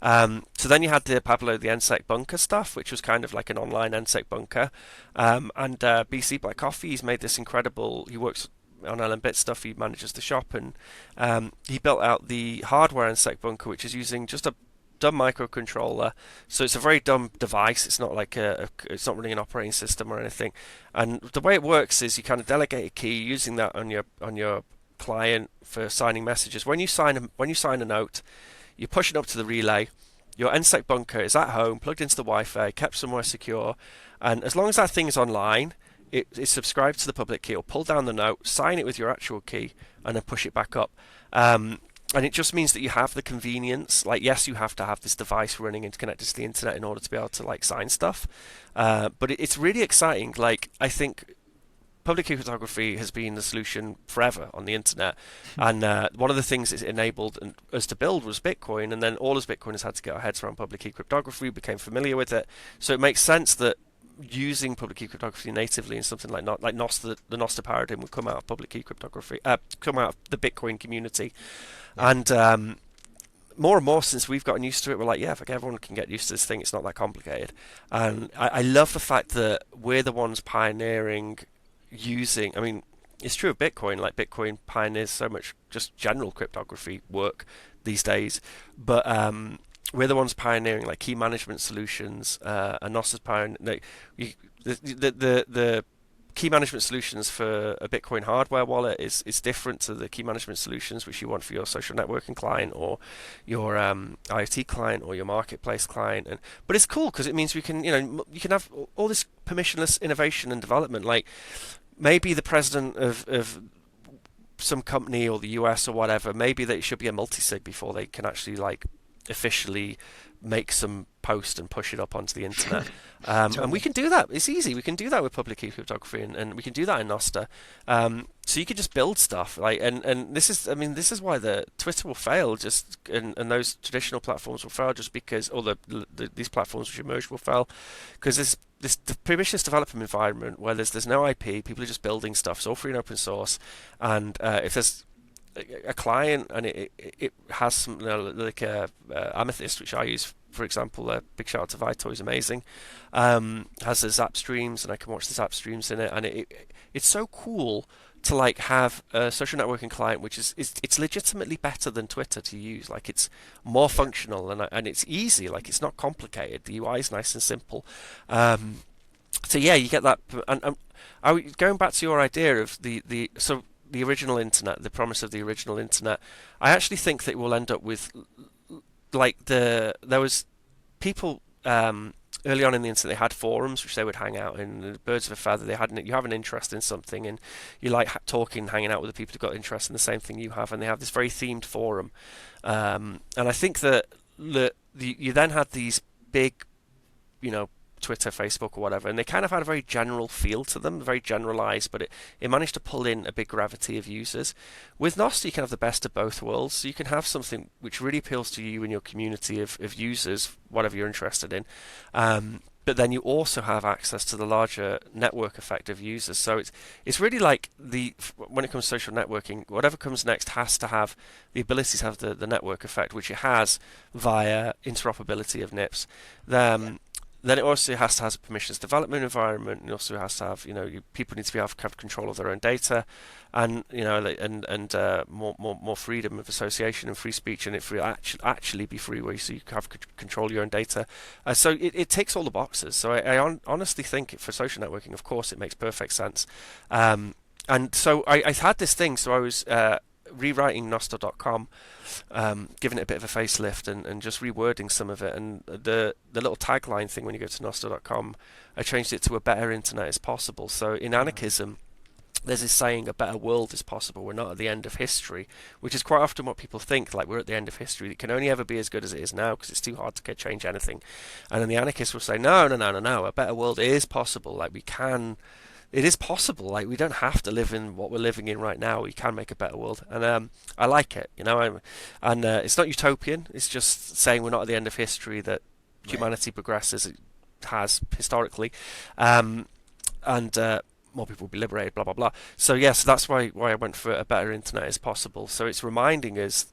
[SPEAKER 2] So then you had the Pablo the NSEC bunker stuff, which was kind of like an online NSEC bunker. And BC Black Coffee, he's made this incredible, he works on LNbits stuff, he manages the shop, and he built out the hardware NSEC bunker, which is using just a dumb microcontroller. So it's a very dumb device. It's not like it's not running an operating system or anything. And the way it works is you kind of delegate a key using that on your client for signing messages. When you sign a note, you push it up to the relay. Your NSEC bunker is at home, plugged into the Wi-Fi, kept somewhere secure, and as long as that thing is online, it is subscribed to the public key. Or pull down the note, sign it with your actual key, and then push it back up. And it just means that you have the convenience. Like, yes, you have to have this device running and connected to the internet in order to be able to like sign stuff. But it's really exciting. Like, I think public key cryptography has been the solution forever on the internet, and one of the things it enabled us to build was Bitcoin, and then all as Bitcoiners had to get our heads around public key cryptography, became familiar with it, so it makes sense that using public key cryptography natively in something like Nostr, the Nostr paradigm would come out of public key cryptography, come out of the Bitcoin community, and more and more since we've gotten used to it, we're like, yeah, if everyone can get used to this thing, it's not that complicated, and I love the fact that we're the ones pioneering using, I mean, it's true of Bitcoin, like Bitcoin pioneers so much just general cryptography work these days, but we're the ones pioneering like key management solutions, and Nostr's pioneering the key management solutions for a Bitcoin hardware wallet is different to the key management solutions which you want for your social networking client or your IoT client or your marketplace client. But it's cool because it means you can have all this permissionless innovation and development. Like, maybe the president of some company or the US or whatever, maybe they should be a multi-sig before they can actually like officially make some post and push it up onto the internet. And we can do that. It's easy. We can do that with public key cryptography, and we can do that in Nostr. So you can just build stuff, like, and this is, I mean, this is why the Twitter will fail, just and those traditional platforms will fail, just because, or these platforms which emerge will fail, because this permissionless development environment where there's no IP, people are just building stuff. It's all free and open source, and if there's a client and it has some, like Amethyst, which I use, for example, big shout out to Vito, is amazing, has the Zap streams, and I can watch the Zap streams in it, and it's so cool to like have a social networking client which is it's legitimately better than Twitter to use. Like, it's more functional, and it's easy, like it's not complicated, the UI is nice and simple. So yeah, you get that. And going back to your idea of the original internet, the promise of the original internet, I actually think that we'll end up with, like, there was people early on in the internet, they had forums which they would hang out in. Birds of a feather, you have an interest in something, and you like talking, hanging out with the people who've got interest in the same thing you have, and they have this very themed forum. And I think that you then had these big, Twitter, Facebook, or whatever, and they kind of had a very general feel to them, very generalized, but it managed to pull in a big gravity of users. With Nostr, you can have the best of both worlds, so you can have something which really appeals to you and your community of users, whatever you're interested in, but then you also have access to the larger network effect of users. So it's really like when it comes to social networking, whatever comes next has to have the ability to have the network effect, which it has via interoperability of NIPs. Then it also has to have a permissionless development environment, and also has to have, people need to be able to have control of their own data, and more freedom of association and free speech, and it actually be free, where so you can have control of your own data. So it ticks all the boxes. So I honestly think for social networking, of course, it makes perfect sense. And so I had this thing. So I was rewriting Nostr.com, giving it a bit of a facelift, and just rewording some of it, and the little tagline thing when you go to Nostr.com, I changed it to "a better internet is possible." So in Anarchism, there's this saying, "a better world is possible. We're not at the end of history," which is quite often what people think, like we're at the end of history. It can only ever be as good as it is now, because it's too hard to change anything. And then the anarchists will say, no, a better world is possible. Like, it is possible. Like, we don't have to live in what we're living in right now. We can make a better world, and I like it. And it's not utopian. It's just saying we're not at the end of history. That humanity progresses, it has historically, and more people will be liberated. Blah blah blah. So yes, that's why I went for a better internet is possible. So it's reminding us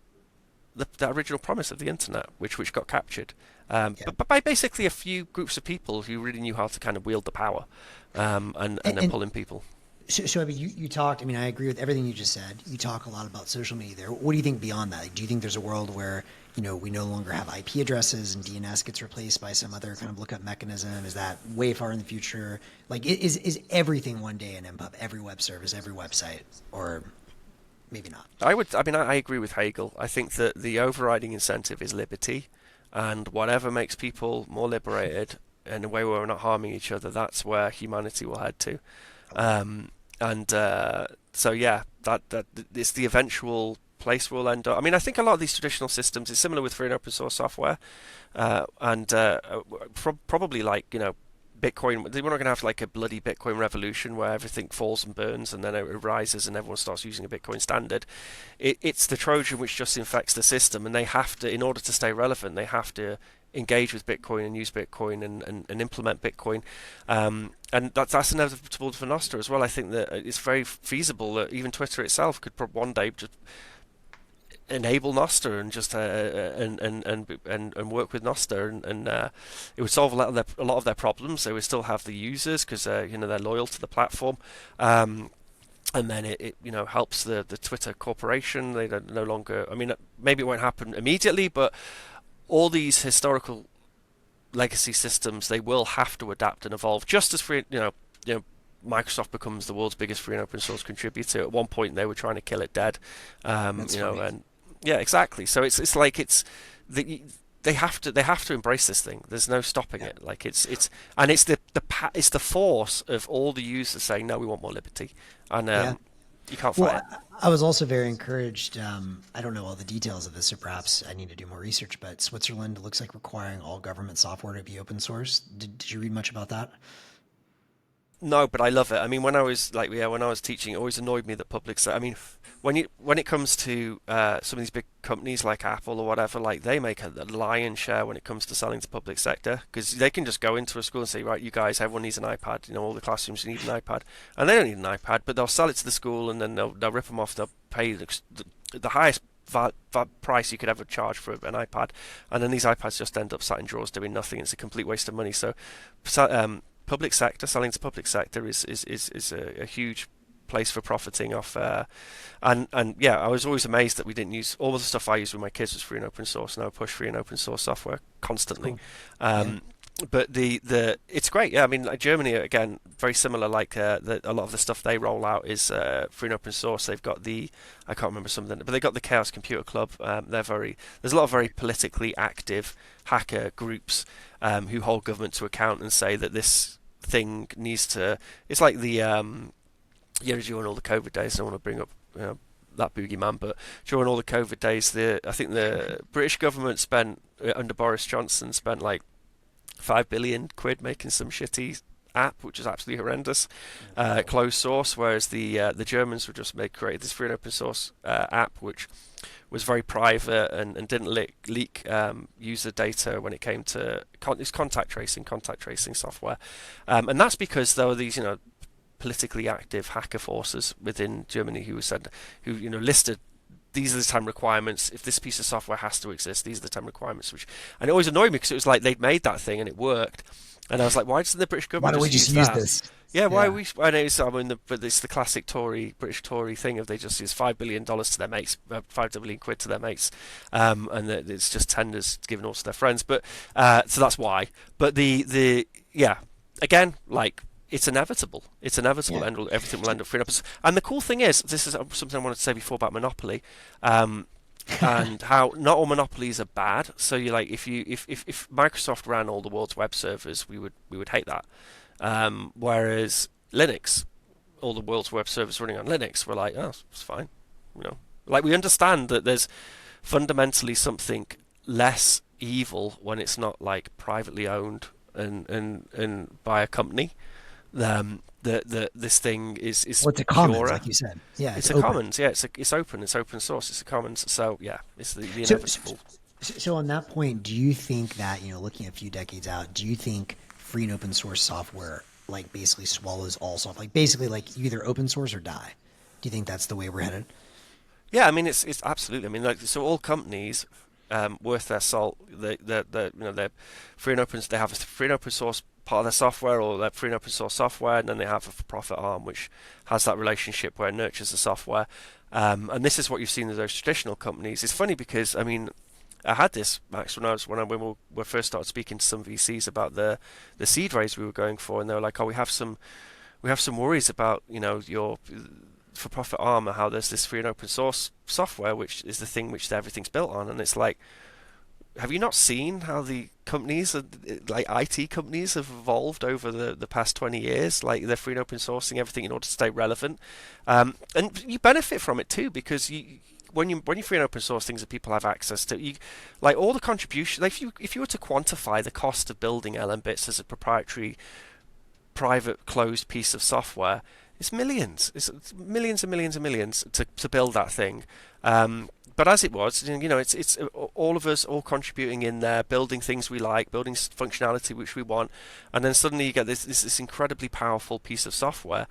[SPEAKER 2] the original promise of the internet, which got captured, but by basically a few groups of people who really knew how to kind of wield the power, and then pull in people.
[SPEAKER 1] So I mean, you talked. I mean, I agree with everything you just said. You talk a lot about social media there. What do you think beyond that? Like, do you think there's a world where we no longer have IP addresses and DNS gets replaced by some other kind of lookup mechanism? Is that way far in the future? Like, is everything one day an MPub, every web service, every website, or maybe not?
[SPEAKER 2] I agree with Hegel. I think that the overriding incentive is liberty, and whatever makes people more liberated in a way where we're not harming each other, that's where humanity will head to. So yeah, that it's the eventual place we'll end up. I mean, I think a lot of these traditional systems is similar with free and open source software, probably like Bitcoin. We're not going to have like a bloody Bitcoin revolution where everything falls and burns and then it rises and everyone starts using a Bitcoin standard. It's the Trojan which just infects the system, and they have to, in order to stay relevant, they have to engage with Bitcoin and use Bitcoin and implement Bitcoin. And that's inevitable for Nostr as well. I think that it's very feasible that even Twitter itself could one day just enable Nostr and just and work with Nostr, and it would solve a lot of their problems. They would still have the users because they're loyal to the platform, and then it helps the Twitter corporation. They don't no longer. I mean, maybe it won't happen immediately, but all these historical legacy systems, they will have to adapt and evolve. Just as Microsoft becomes the world's biggest free and open source contributor. At one point, they were trying to kill it dead. And yeah, exactly. So it's like they have to embrace this thing. There's no stopping it. Like it's the force of all the users saying no, we want more liberty, and You can't fight
[SPEAKER 1] Well,
[SPEAKER 2] it.
[SPEAKER 1] I was also very encouraged. I don't know all the details of this, so perhaps I need to do more research. But Switzerland looks like requiring all government software to be open source. Did you read much about that?
[SPEAKER 2] No, but I love it. I mean, when I was when I was teaching, it always annoyed me that I mean, when it comes to some of these big companies like Apple or whatever, like they make a lion's share when it comes to selling to public sector, because they can just go into a school and say, right, you guys, everyone needs an iPad. All the classrooms need an iPad, and they don't need an iPad, but they'll sell it to the school, and then they'll rip them off. They'll pay the highest price you could ever charge for an iPad, and then these iPads just end up sat in drawers doing nothing. It's a complete waste of money. So, public sector, selling to public sector is a huge place for profiting off. And yeah, I was always amazed that we didn't use all of the stuff I used with my kids was free and open source, and I would push free and open source software constantly.
[SPEAKER 1] Cool.
[SPEAKER 2] But the it's great. Yeah, I mean, like Germany again, very similar. Like a lot of the stuff they roll out is free and open source. They've got I can't remember some of them, but they've got the Chaos Computer Club. There's a lot of very politically active hacker groups who hold government to account and say that this thing needs to. It's like during all the COVID days. I don't want to bring up that boogeyman, but during all the COVID days, I think the British government spent under Boris Johnson spent like £5 billion making some shitty app, which is absolutely horrendous, closed source. Whereas the Germans would just created this free and open source app, which was very private and didn't leak user data when it came to it's contact tracing software, and that's because there were these politically active hacker forces within Germany who listed these are the 10 requirements. If this piece of software has to exist, these are the 10 requirements. And it always annoyed me because it was like they'd made that thing and it worked, and I was like, why doesn't the British government
[SPEAKER 1] Why don't we just use this?
[SPEAKER 2] Yeah, why are we? I know but it's the classic British Tory thing of they just use $5 billion to their mates, £5 billion to their mates, and it's just tenders given all to their friends. But so that's why. But again, like. It's inevitable. It's inevitable.
[SPEAKER 1] Yeah.
[SPEAKER 2] Everything will end up free up. And the cool thing is, this is something I wanted to say before about monopoly, and how not all monopolies are bad. So you like if Microsoft ran all the world's web servers, we would hate that. Whereas Linux, all the world's web servers running on Linux, we're like, oh, it's fine. Like we understand that there's fundamentally something less evil when it's not like privately owned and by a company. This thing is
[SPEAKER 1] Well, it's a commons, like you said. Yeah,
[SPEAKER 2] it's a commons. Yeah, it's open. It's open source. It's a commons. So yeah, it's the inevitable.
[SPEAKER 1] So on that point, do you think that looking a few decades out, do you think free and open source software like basically swallows all software? Like basically, like you either open source or die. Do you think that's the way we're headed?
[SPEAKER 2] Yeah, I mean it's absolutely. I mean so all companies worth their salt. They're free and open. They have a free and open source part of their software, or their free and open source software, and then they have a for-profit arm which has that relationship where it nurtures the software. And this is what you've seen in those traditional companies. It's funny because I mean, I had this, Max, when we first started speaking to some VCs about the seed raise we were going for, and they were like, "Oh, we have some worries about your for-profit arm, and how there's this free and open source software, which is the thing which everything's built on." And it's like, have you not seen how the companies, like IT companies, have evolved over the past 20 years? Like they're free and open sourcing everything in order to stay relevant, and you benefit from it too, because when you free and open source things that people have access to, like all the contribution. Like if you were to quantify the cost of building LNbits as a proprietary, private, closed piece of software, it's millions. It's millions and millions and millions to build that thing. But as it was, it's all of us all contributing in there, building things we like, building functionality which we want, and then suddenly you get this incredibly powerful piece of software.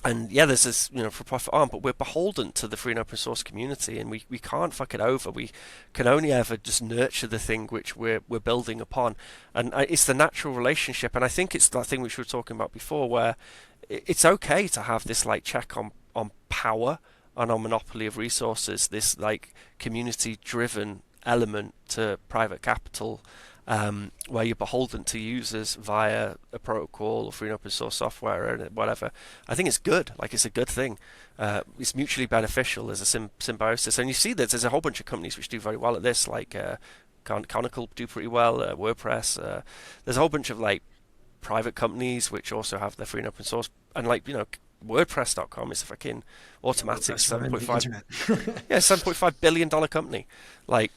[SPEAKER 2] And yeah, there's this for profit arm, but we're beholden to the free and open source community, and we can't fuck it over. We can only ever just nurture the thing which we're building upon, and it's the natural relationship. And I think it's that thing which we were talking about before, where it's okay to have this like check on power and on monopoly of resources, this like community-driven element to private capital, where you're beholden to users via a protocol or free and open source software or whatever. I think it's good. Like it's a good thing. It's mutually beneficial. There's a symbiosis, and you see that there's a whole bunch of companies which do very well at this. Like Canonical do pretty well. WordPress. There's a whole bunch of like private companies which also have their free and open source, and like WordPress.com is a fucking automatic
[SPEAKER 1] WordPress runs the
[SPEAKER 2] 7.5
[SPEAKER 1] internet.
[SPEAKER 2] yeah, $7.5 billion company. Like,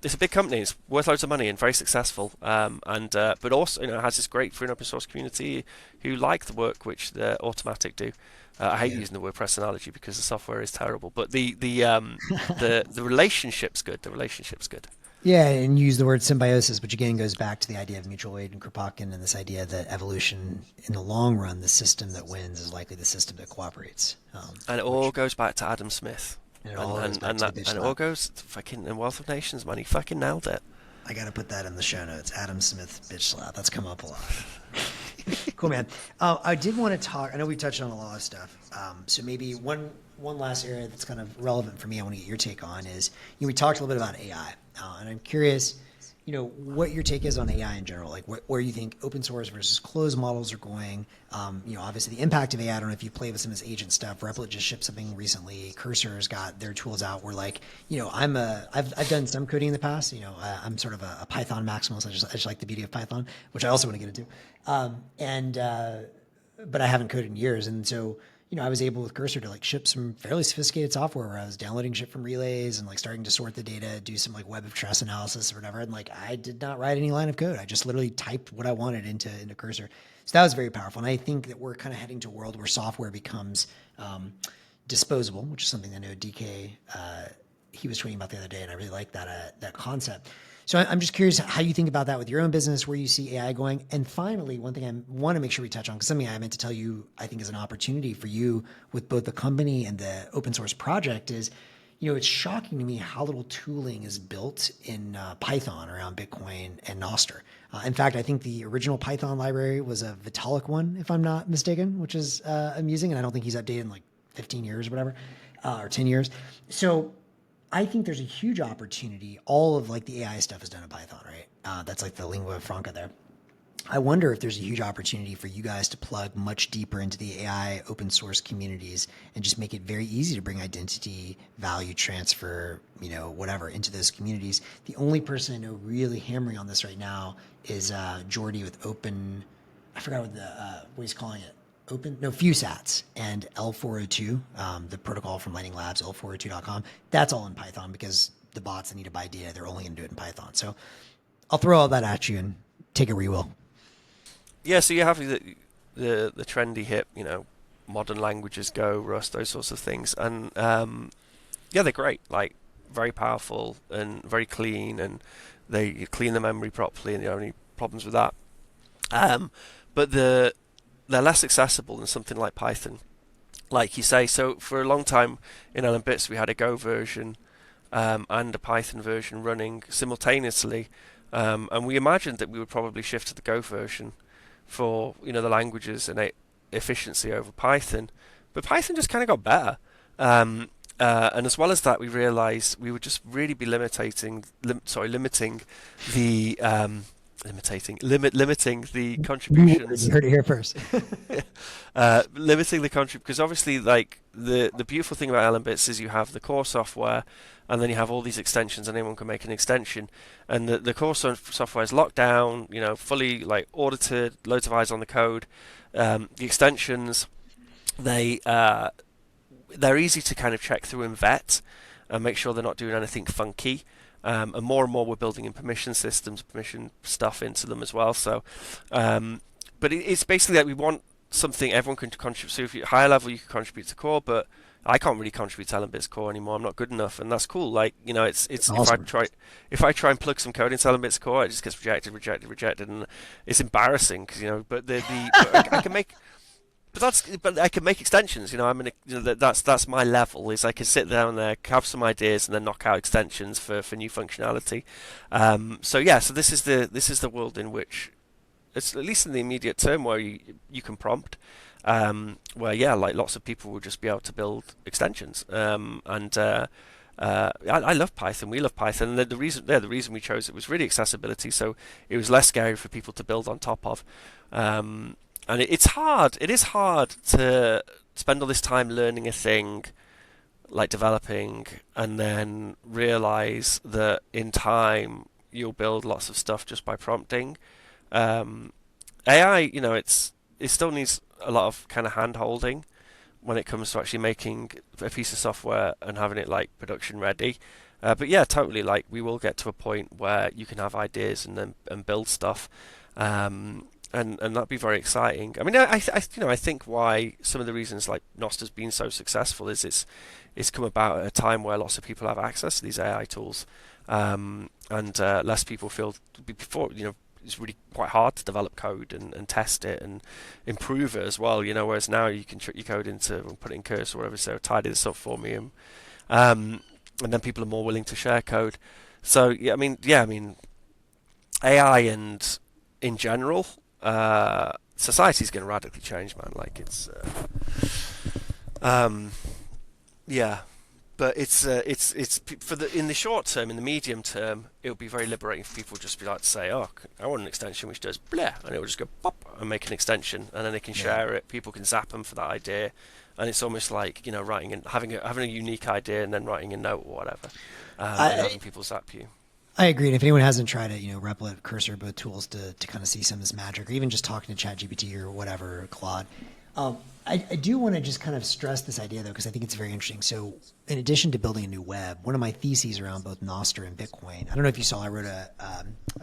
[SPEAKER 2] it's a big company. It's worth loads of money and very successful. But also, it has this great free and open source community who like the work which the Automatic do. I hate
[SPEAKER 1] Yeah.
[SPEAKER 2] using the WordPress analogy because the software is terrible, but the relationship's good. The relationship's good.
[SPEAKER 1] Yeah, and use the word symbiosis, which again goes back to the idea of mutual aid and Kropotkin and this idea that evolution, in the long run, the system that wins is likely the system that cooperates.
[SPEAKER 2] And it all goes back to Adam Smith.
[SPEAKER 1] And it all goes back to the bitch
[SPEAKER 2] And it
[SPEAKER 1] slap.
[SPEAKER 2] all goes to fucking in Wealth of Nations, man. He fucking nailed it.
[SPEAKER 1] I got to put that in the show notes. Adam Smith bitch slap. That's come up a lot. Cool, man. I did want to talk. I know we've touched on a lot of stuff. So maybe one last area that's kind of relevant for me, I want to get your take on is, we talked a little bit about AI, and I'm curious, what your take is on AI in general, like where you think open source versus closed models are going. Obviously the impact of AI. I don't know if you play with some of this agent stuff. Replit just shipped something recently. Cursor's got their tools out. Where I've done some coding in the past. I'm sort of a Python maximalist. I just like the beauty of Python, which I also want to get into. But I haven't coded in years, and so I was able with Cursor to ship some fairly sophisticated software where I was downloading shit from relays and starting to sort the data, do some web of trust analysis or whatever. And I did not write any line of code. I just literally typed what I wanted into Cursor. So that was very powerful. And I think that we're kind of heading to a world where software becomes disposable, which is something I know DK, he was tweeting about the other day, and I really like that concept. So I'm just curious how you think about that with your own business, where you see AI going. And finally, one thing I want to make sure we touch on, because something I meant to tell you, I think is an opportunity for you with both the company and the open source project is, it's shocking to me how little tooling is built in Python around Bitcoin and Nostr. In fact, I think the original Python library was a Vitalik one, if I'm not mistaken, which is amusing. And I don't think he's updated in 15 years or whatever, or 10 years. So I think there's a huge opportunity. All of the AI stuff is done in Python, right? That's the lingua franca there. I wonder if there's a huge opportunity for you guys to plug much deeper into the AI open source communities and just make it very easy to bring identity, value transfer, whatever into those communities. The only person I know really hammering on this right now is Jordy with Open. I forgot what he's calling it. FuSats and L402, the protocol from Lightning Labs, L402.com. That's all in Python because the bots that need to buy data, they're only going to do it in Python. So I'll throw all that at you and take it where you will.
[SPEAKER 2] Yeah, so you have the trendy hip, modern languages, Go, Rust, those sorts of things, and yeah, they're great. Very powerful and very clean, and they clean the memory properly, and you don't have any problems with that. But they're less accessible than something like Python, like you say. So for a long time in LNbits, we had a Go version and a Python version running simultaneously, and we imagined that we would probably shift to the Go version for the languages and efficiency over Python, but Python just kind of got better. And as well as that, we realised we would just really be limiting the limiting the contributions.
[SPEAKER 1] You heard it here first.
[SPEAKER 2] Limiting the because obviously, the beautiful thing about LNbits is you have the core software, and then you have all these extensions, and anyone can make an extension. And the core software is locked down, fully audited, loads of eyes on the code. The extensions, they're easy to kind of check through and vet, and make sure they're not doing anything funky. And more we're building in permission systems, permission stuff into them as well. So, but it's basically we want something everyone can contribute. So if you're higher level, you can contribute to core, but I can't really contribute to LNbits core anymore. I'm not good enough, and that's cool. It's
[SPEAKER 1] awesome.
[SPEAKER 2] if I try and plug some code into LNbits core, it just gets rejected, and it's embarrassing because but but I can make. But I can make extensions. That's my level. Is I can sit down there, have some ideas, and then knock out extensions for new functionality. So this is the world in which it's at least in the immediate term where you can prompt. Where lots of people will just be able to build extensions. I love Python. We love Python. And the reason we chose it was really accessibility. So it was less scary for people to build on top of. And it's hard. It is hard to spend all this time learning a thing, developing, and then realize that in time you'll build lots of stuff just by prompting. AI, it still needs a lot of kind of hand holding, when it comes to actually making a piece of software and having it like production ready. But yeah, totally. Like we will get to a point where you can have ideas and then build stuff, and that'd be very exciting. I mean, I think why some of the reasons like Nostr's been so successful is it's come about at a time where lots of people have access to these AI tools, and less people feel before. It's really quite hard to develop code and test it and improve it as well. Whereas now you can trick your code into and put it in cursor or whatever. So tidy this up for me, and then people are more willing to share code. So I mean, AI and in general, society's going to radically change, man. Like yeah, but it's for in the short term, in the medium term, it'll be very liberating for people just be like to say, oh, I want an extension which does blah, and it'll just go pop and make an extension, and then they can share it. People can zap them for that idea, and it's almost like writing and having a unique idea and then writing a note or whatever, and having people zap you.
[SPEAKER 1] I agree. And if anyone hasn't tried it, Replit, Cursor, both tools to kind of see some of this magic, or even just talking to ChatGPT or whatever, Claude. I do want to just kind of stress this idea, though, because I think it's very interesting. So in addition to building a new web, one of my theses around both Nostr and Bitcoin, I don't know if you saw, I wrote a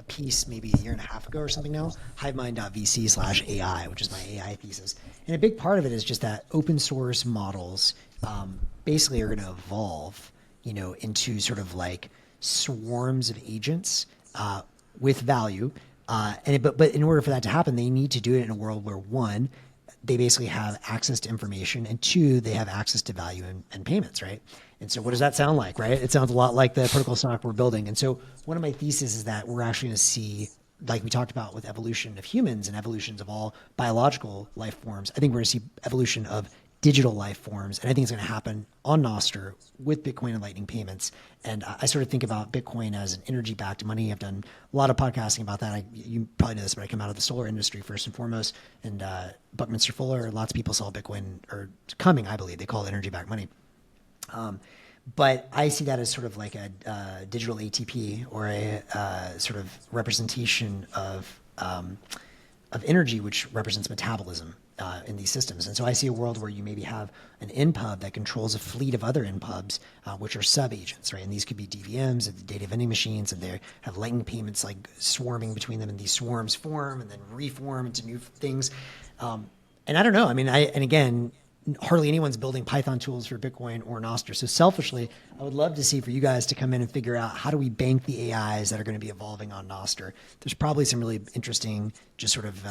[SPEAKER 1] piece maybe a year and a half ago or something now, hivemind.vc/AI, which is my AI thesis. And a big part of it is just that open source models basically are going to evolve, into sort of like swarms of agents with value. But in order for that to happen, they need to do it in a world where, one, they basically have access to information, and two, they have access to value and payments, right? And so what does that sound like, right? It sounds a lot like the protocol stack we're building. And so one of my theses is that we're actually going to see, like we talked about with evolution of humans and evolutions of all biological life forms, I think we're going to see evolution of digital life forms. And I think it's going to happen on Nostr with Bitcoin and Lightning payments. And I sort of think about Bitcoin as an energy-backed money. I've done a lot of podcasting about that. You probably know this, but I come out of the solar industry first and foremost. And Buckminster Fuller, lots of people saw Bitcoin, or coming, I believe, they call it energy-backed money. But I see that as sort of like a digital ATP, or a sort of representation of energy, which represents metabolism in these systems. And so I see a world where you maybe have an npub that controls a fleet of other npubs, which are sub-agents, right? And these could be DVMs, data vending machines, and they have lightning payments like swarming between them, and these swarms form and then reform into new things. And I don't know. I mean, and again, hardly anyone's building Python tools for Bitcoin or Nostr. So selfishly, I would love to see for you guys to come in and figure out, how do we bank the AIs that are going to be evolving on Nostr? There's probably some really interesting just sort of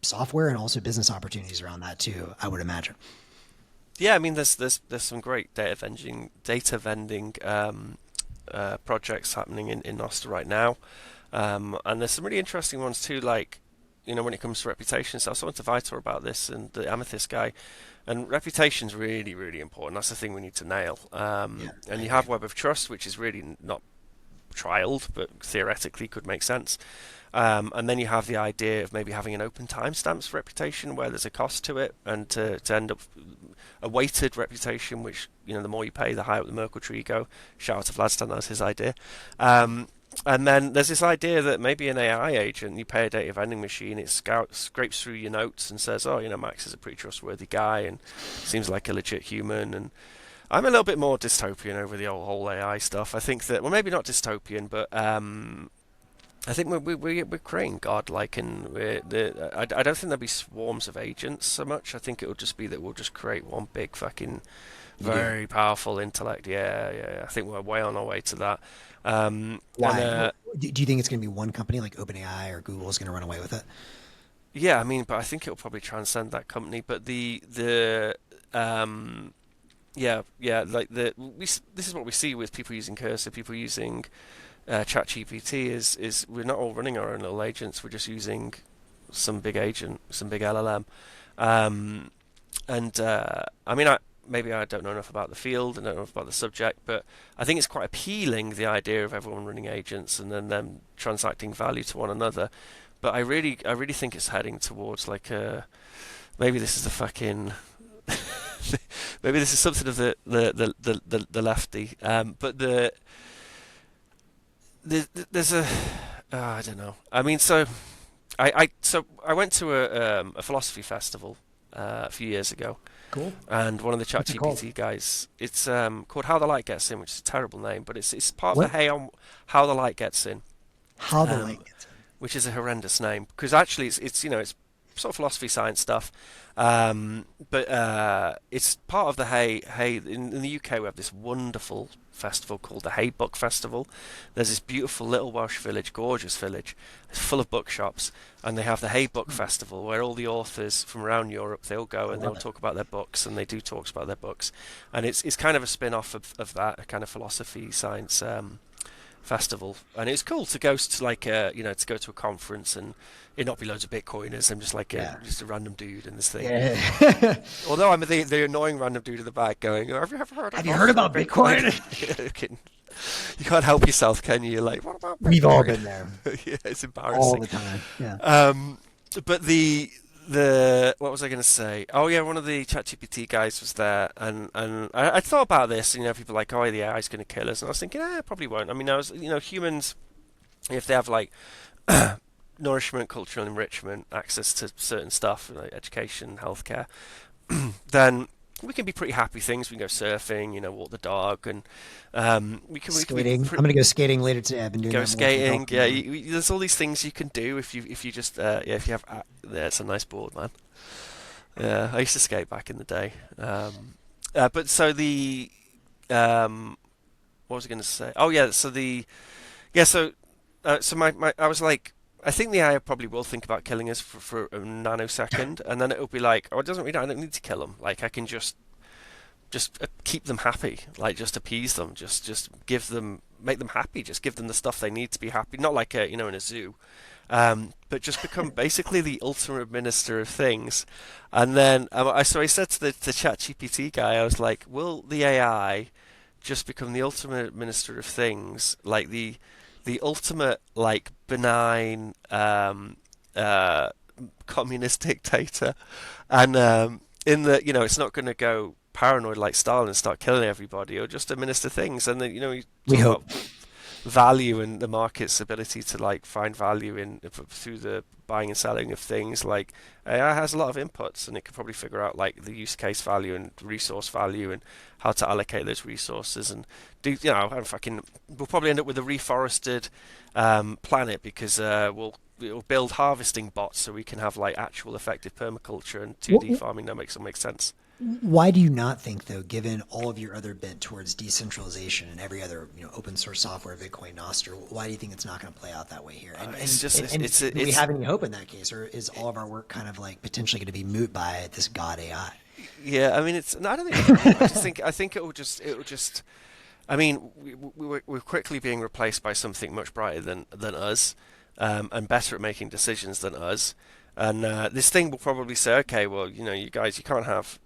[SPEAKER 1] software and also business opportunities around that too, I would imagine.
[SPEAKER 2] Yeah, I mean, there's some great data vending projects happening in Nostr right now, and there's some really interesting ones too. Like, when it comes to reputation. So I was talking to Vitor about this, and the Amethyst guy, and reputation's really, really important. That's the thing we need to nail. And you have Web of Trust, which is really not trialed, but theoretically could make sense. And then you have the idea of maybe having an open timestamps for reputation, where there's a cost to it, and to end up a weighted reputation, which, the more you pay, the higher up the Merkle tree you go. Shout out to Vladstan, that's his idea. And then there's this idea that maybe an AI agent, you pay a data vending machine, it scrapes through your notes and says, oh, Max is a pretty trustworthy guy and seems like a legit human. And I'm a little bit more dystopian over the whole AI stuff. I think that, well, maybe not dystopian, but I think we're creating God-like, and I don't think there'll be swarms of agents so much. I think it will just be that we'll just create one big fucking very powerful intellect. Yeah. I think we're way on our way to that.
[SPEAKER 1] Why? Do you think it's going to be one company like OpenAI or Google is going to run away with it?
[SPEAKER 2] Yeah, I mean, but I think it'll probably transcend that company. But this is what we see with people using Cursor, people using ChatGPT is we're not all running our own little agents. We're just using some big agent, some big LLM. I mean, maybe I don't know enough about the field and don't know enough about the subject, but I think it's quite appealing, the idea of everyone running agents and then them transacting value to one another. But I really think it's heading towards like maybe this is the fucking maybe this is something of the lefty. But there's a I don't know. I mean, so I went to a philosophy festival a few years ago.
[SPEAKER 1] Cool.
[SPEAKER 2] And one of the
[SPEAKER 1] What's it called?
[SPEAKER 2] ChatGPT guys, it's called How the Light Gets In, which is a terrible name, but it's part of the
[SPEAKER 1] What?
[SPEAKER 2] Hey on How the Light Gets In,
[SPEAKER 1] How the
[SPEAKER 2] um,
[SPEAKER 1] light gets in.
[SPEAKER 2] which is a horrendous name because actually it's it's sort of philosophy science stuff, but it's part of the Hey in the UK we have this wonderful festival called the Hay Book Festival. There's this beautiful little Welsh village, gorgeous village, it's full of bookshops, and they have the Hay Book Festival where all the authors from around Europe they all go
[SPEAKER 1] I
[SPEAKER 2] and they'll
[SPEAKER 1] love it.
[SPEAKER 2] talk about their books, and they do talks about their books, and it's kind of a spin-off of that, a kind of philosophy science festival, and it's cool to go to like to go to a conference and it not be loads of Bitcoiners. I'm just like
[SPEAKER 1] Yeah.
[SPEAKER 2] just a random dude in this thing.
[SPEAKER 1] Yeah.
[SPEAKER 2] Although I'm the annoying random dude in the back going, "Oh, have you ever heard of
[SPEAKER 1] Have you heard
[SPEAKER 2] Nostr
[SPEAKER 1] about Bitcoin?
[SPEAKER 2] You can't help yourself, can you? You're like, what about
[SPEAKER 1] We've all
[SPEAKER 2] Bitcoin?
[SPEAKER 1] been there
[SPEAKER 2] Yeah, it's
[SPEAKER 1] all
[SPEAKER 2] embarrassing.
[SPEAKER 1] the time. Yeah.
[SPEAKER 2] But the what was I going to say? Oh yeah, one of the ChatGPT guys was there, and I thought about this. People are like, oh, the AI is going to kill us, and I was thinking, it probably won't. I mean, humans, if they have like nourishment, cultural enrichment, access to certain stuff like education, healthcare, then we can be pretty happy things. We can go surfing, walk the dog, and we can
[SPEAKER 1] Skating. I'm gonna go skating later today. I've been doing
[SPEAKER 2] go
[SPEAKER 1] that more for
[SPEAKER 2] skating.
[SPEAKER 1] health
[SPEAKER 2] Yeah,
[SPEAKER 1] reasons.
[SPEAKER 2] there's all these things you can do if you just if you have yeah, it's a nice board, man. Yeah, I used to skate back in the day. But so the what was I going to say? Oh yeah, so the yeah, so my I was like, I think the AI probably will think about killing us for a nanosecond, and then it'll be like, oh, it doesn't really, I don't need to kill them. Like I can just keep them happy, like just appease them, just give them, make them happy, just give them the stuff they need to be happy. Not like in a zoo, but just become basically the ultimate minister of things. And then so I said to the ChatGPT guy, I was like, will the AI just become the ultimate minister of things, like the ultimate like benign communist dictator, and in the it's not going to go paranoid like Stalin and start killing everybody, or just administer things. And then you
[SPEAKER 1] We
[SPEAKER 2] talk
[SPEAKER 1] hope.
[SPEAKER 2] about value and the market's ability to like find value in through the buying and selling of things. Like AI has a lot of inputs, and it can probably figure out like the use case value and resource value and how to allocate those resources and do and fucking we'll probably end up with a reforested planet because it'll build harvesting bots so we can have like actual effective permaculture and 2D farming. That makes sense.
[SPEAKER 1] Why do you not think, though, given all of your other bent towards decentralization and every other, open source software, Bitcoin, Nostr, why do you think it's not going to play out that way here? And do we have any hope in that case, or is all of our work kind of like potentially going to be moot by this god AI?
[SPEAKER 2] Yeah, I mean, I don't think it's, I think it will just. I mean, we're quickly being replaced by something much brighter than us, and better at making decisions than us. And this thing will probably say, okay, well, you guys, you can't have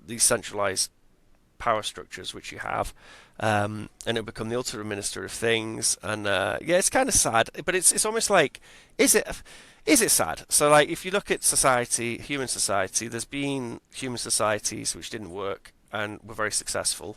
[SPEAKER 2] these centralized power structures which you have, and it'll become the ultimate minister of things. And yeah, it's kind of sad, but it's almost like, is it sad? So like, if you look at society, human society, there's been human societies which didn't work and were very successful.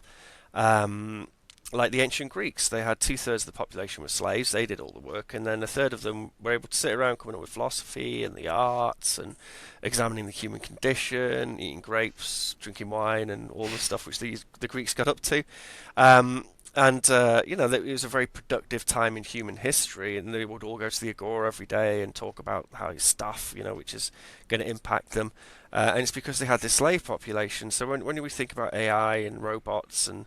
[SPEAKER 2] Like the ancient Greeks, they had two-thirds of the population were slaves. They did all the work, and then a third of them were able to sit around coming up with philosophy and the arts and examining the human condition, eating grapes, drinking wine, and all the stuff which the Greeks got up to. It was a very productive time in human history, and they would all go to the agora every day and talk about how stuff, which is going to impact them. And it's because they had this slave population. So when we think about AI and robots and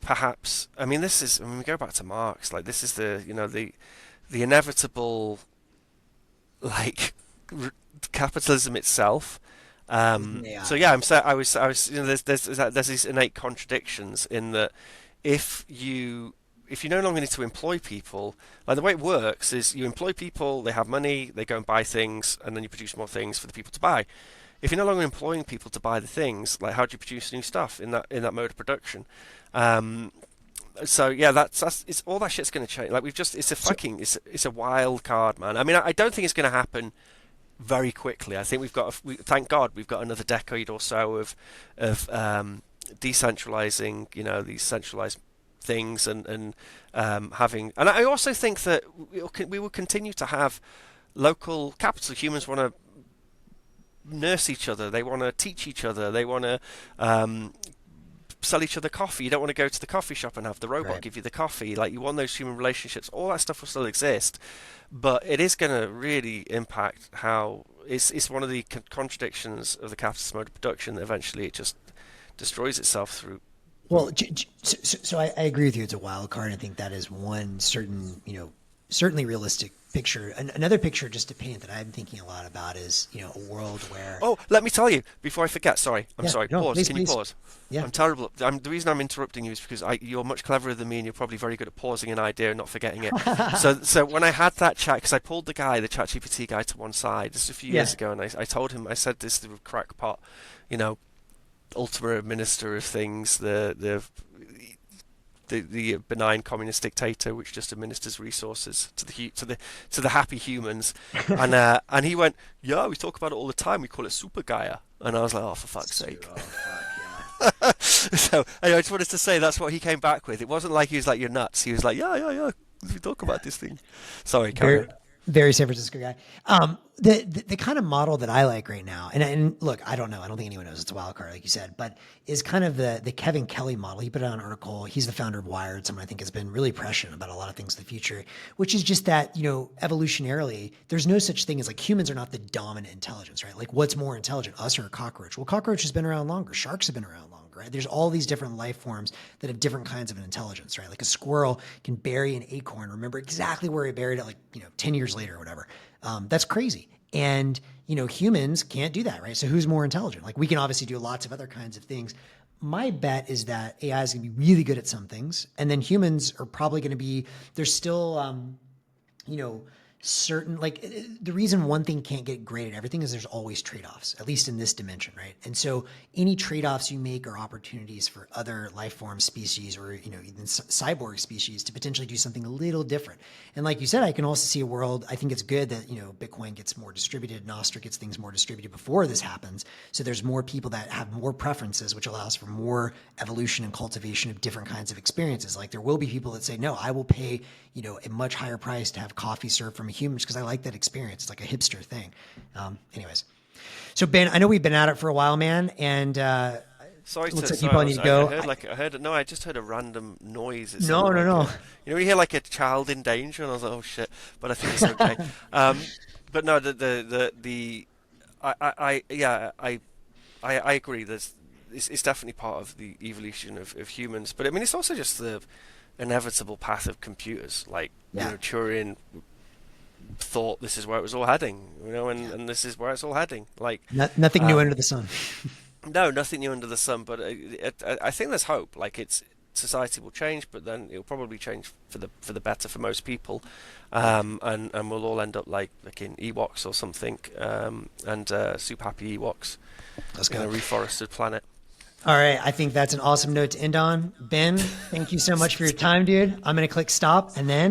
[SPEAKER 2] perhaps, I mean, we go back to Marx, like this is the inevitable, like capitalism itself. So
[SPEAKER 1] AI.
[SPEAKER 2] yeah, I was, there's these innate contradictions in that if you no longer need to employ people, like the way it works is you employ people, they have money, they go and buy things, and then you produce more things for the people to buy. If you're no longer employing people to buy the things, like how do you produce new stuff in that mode of production? So yeah, that's it's all that shit's going to change. Like it's a wild card, man. I mean, I don't think it's going to happen very quickly. I think thank God we've got another decade or so of decentralizing, these centralized things and having. And I also think that we will continue to have local capital. Humans want to nurse each other. They want to teach each other. They want to sell each other coffee. You don't want to go to the coffee shop and have the robot
[SPEAKER 1] Right.
[SPEAKER 2] give you the coffee. Like, you want those human relationships. All that stuff will still exist, but it is going to really impact how it's one of the contradictions of the capitalist mode of production that eventually it just destroys itself through.
[SPEAKER 1] Well, so I agree with you. It's a wild card. I think that is one certain, certainly realistic picture. Another picture just to paint that I'm thinking a lot about is, a world where.
[SPEAKER 2] Oh, let me tell you before I forget. Sorry, I'm
[SPEAKER 1] Yeah,
[SPEAKER 2] sorry.
[SPEAKER 1] no,
[SPEAKER 2] Pause.
[SPEAKER 1] please,
[SPEAKER 2] Can you
[SPEAKER 1] please.
[SPEAKER 2] pause?
[SPEAKER 1] Yeah.
[SPEAKER 2] I'm terrible. The reason I'm interrupting you is because you're much cleverer than me, and you're probably very good at pausing an idea and not forgetting it. So when I had that chat, because I pulled the ChatGPT guy, to one side just a few years ago, and I told him, I said, this is the crackpot, ultimate minister of things, the benign communist dictator which just administers resources to the happy humans, and he went, yeah, we talk about it all the time. We call it super Gaia, and I was like, oh, for fuck's sake.
[SPEAKER 1] Oh, fuck,
[SPEAKER 2] So anyway, I just wanted to say that's what he came back with. It wasn't like he was like, you're nuts. He was like, yeah. We talk about this thing. Sorry, carry on.
[SPEAKER 1] Very San Francisco guy. The kind of model that I like right now, and look, I don't know. I don't think anyone knows. It's a wild card, like you said, but is kind of the Kevin Kelly model. He put out an article. He's the founder of Wired, someone I think has been really prescient about a lot of things in the future, which is just that, evolutionarily, there's no such thing as like humans are not the dominant intelligence, right? Like, what's more intelligent, us or a cockroach? Well, cockroach has been around longer. Sharks have been around longer. Right? There's all these different life forms that have different kinds of an intelligence, right? Like a squirrel can bury an acorn, remember exactly where he buried it, like, 10 years later or whatever. That's crazy. And, humans can't do that, right? So who's more intelligent? Like, we can obviously do lots of other kinds of things. My bet is that AI is going to be really good at some things. And then humans are probably going to be, there's still, certain, like, the reason one thing can't get great at everything is there's always trade-offs, at least in this dimension, right? And so any trade-offs you make are opportunities for other life form species or, even cyborg species to potentially do something a little different. And like you said, I can also see a world, I think it's good that, Bitcoin gets more distributed, Nostr gets things more distributed before this happens. So there's more people that have more preferences, which allows for more evolution and cultivation of different kinds of experiences. Like, there will be people that say, no, I will pay, a much higher price to have coffee served from a human because I like that experience. It's like a hipster thing. Anyways. So Ben, I know we've been at it for a while, man, and
[SPEAKER 2] Sorry,
[SPEAKER 1] looks like
[SPEAKER 2] sorry,
[SPEAKER 1] you probably need to go.
[SPEAKER 2] I just heard a random noise. It
[SPEAKER 1] No.
[SPEAKER 2] when you hear like a child in danger, and I was like, oh shit, but I think it's okay. But no, I agree. It's definitely part of the evolution of humans, but I mean, it's also just the inevitable path of computers. Like, Turing thought this is where it was all heading, and this is where it's all heading. Like,
[SPEAKER 1] Nothing new under the sun.
[SPEAKER 2] no, nothing new under the sun. But I think there's hope. Like, society will change, but then it'll probably change for the better for most people, and we'll all end up like in Ewoks or something, and super happy Ewoks.
[SPEAKER 1] Let's
[SPEAKER 2] in
[SPEAKER 1] go.
[SPEAKER 2] a reforested planet.
[SPEAKER 1] All right. I think that's an awesome note to end on. Ben, thank you so much for your time, dude. I'm going to click stop and then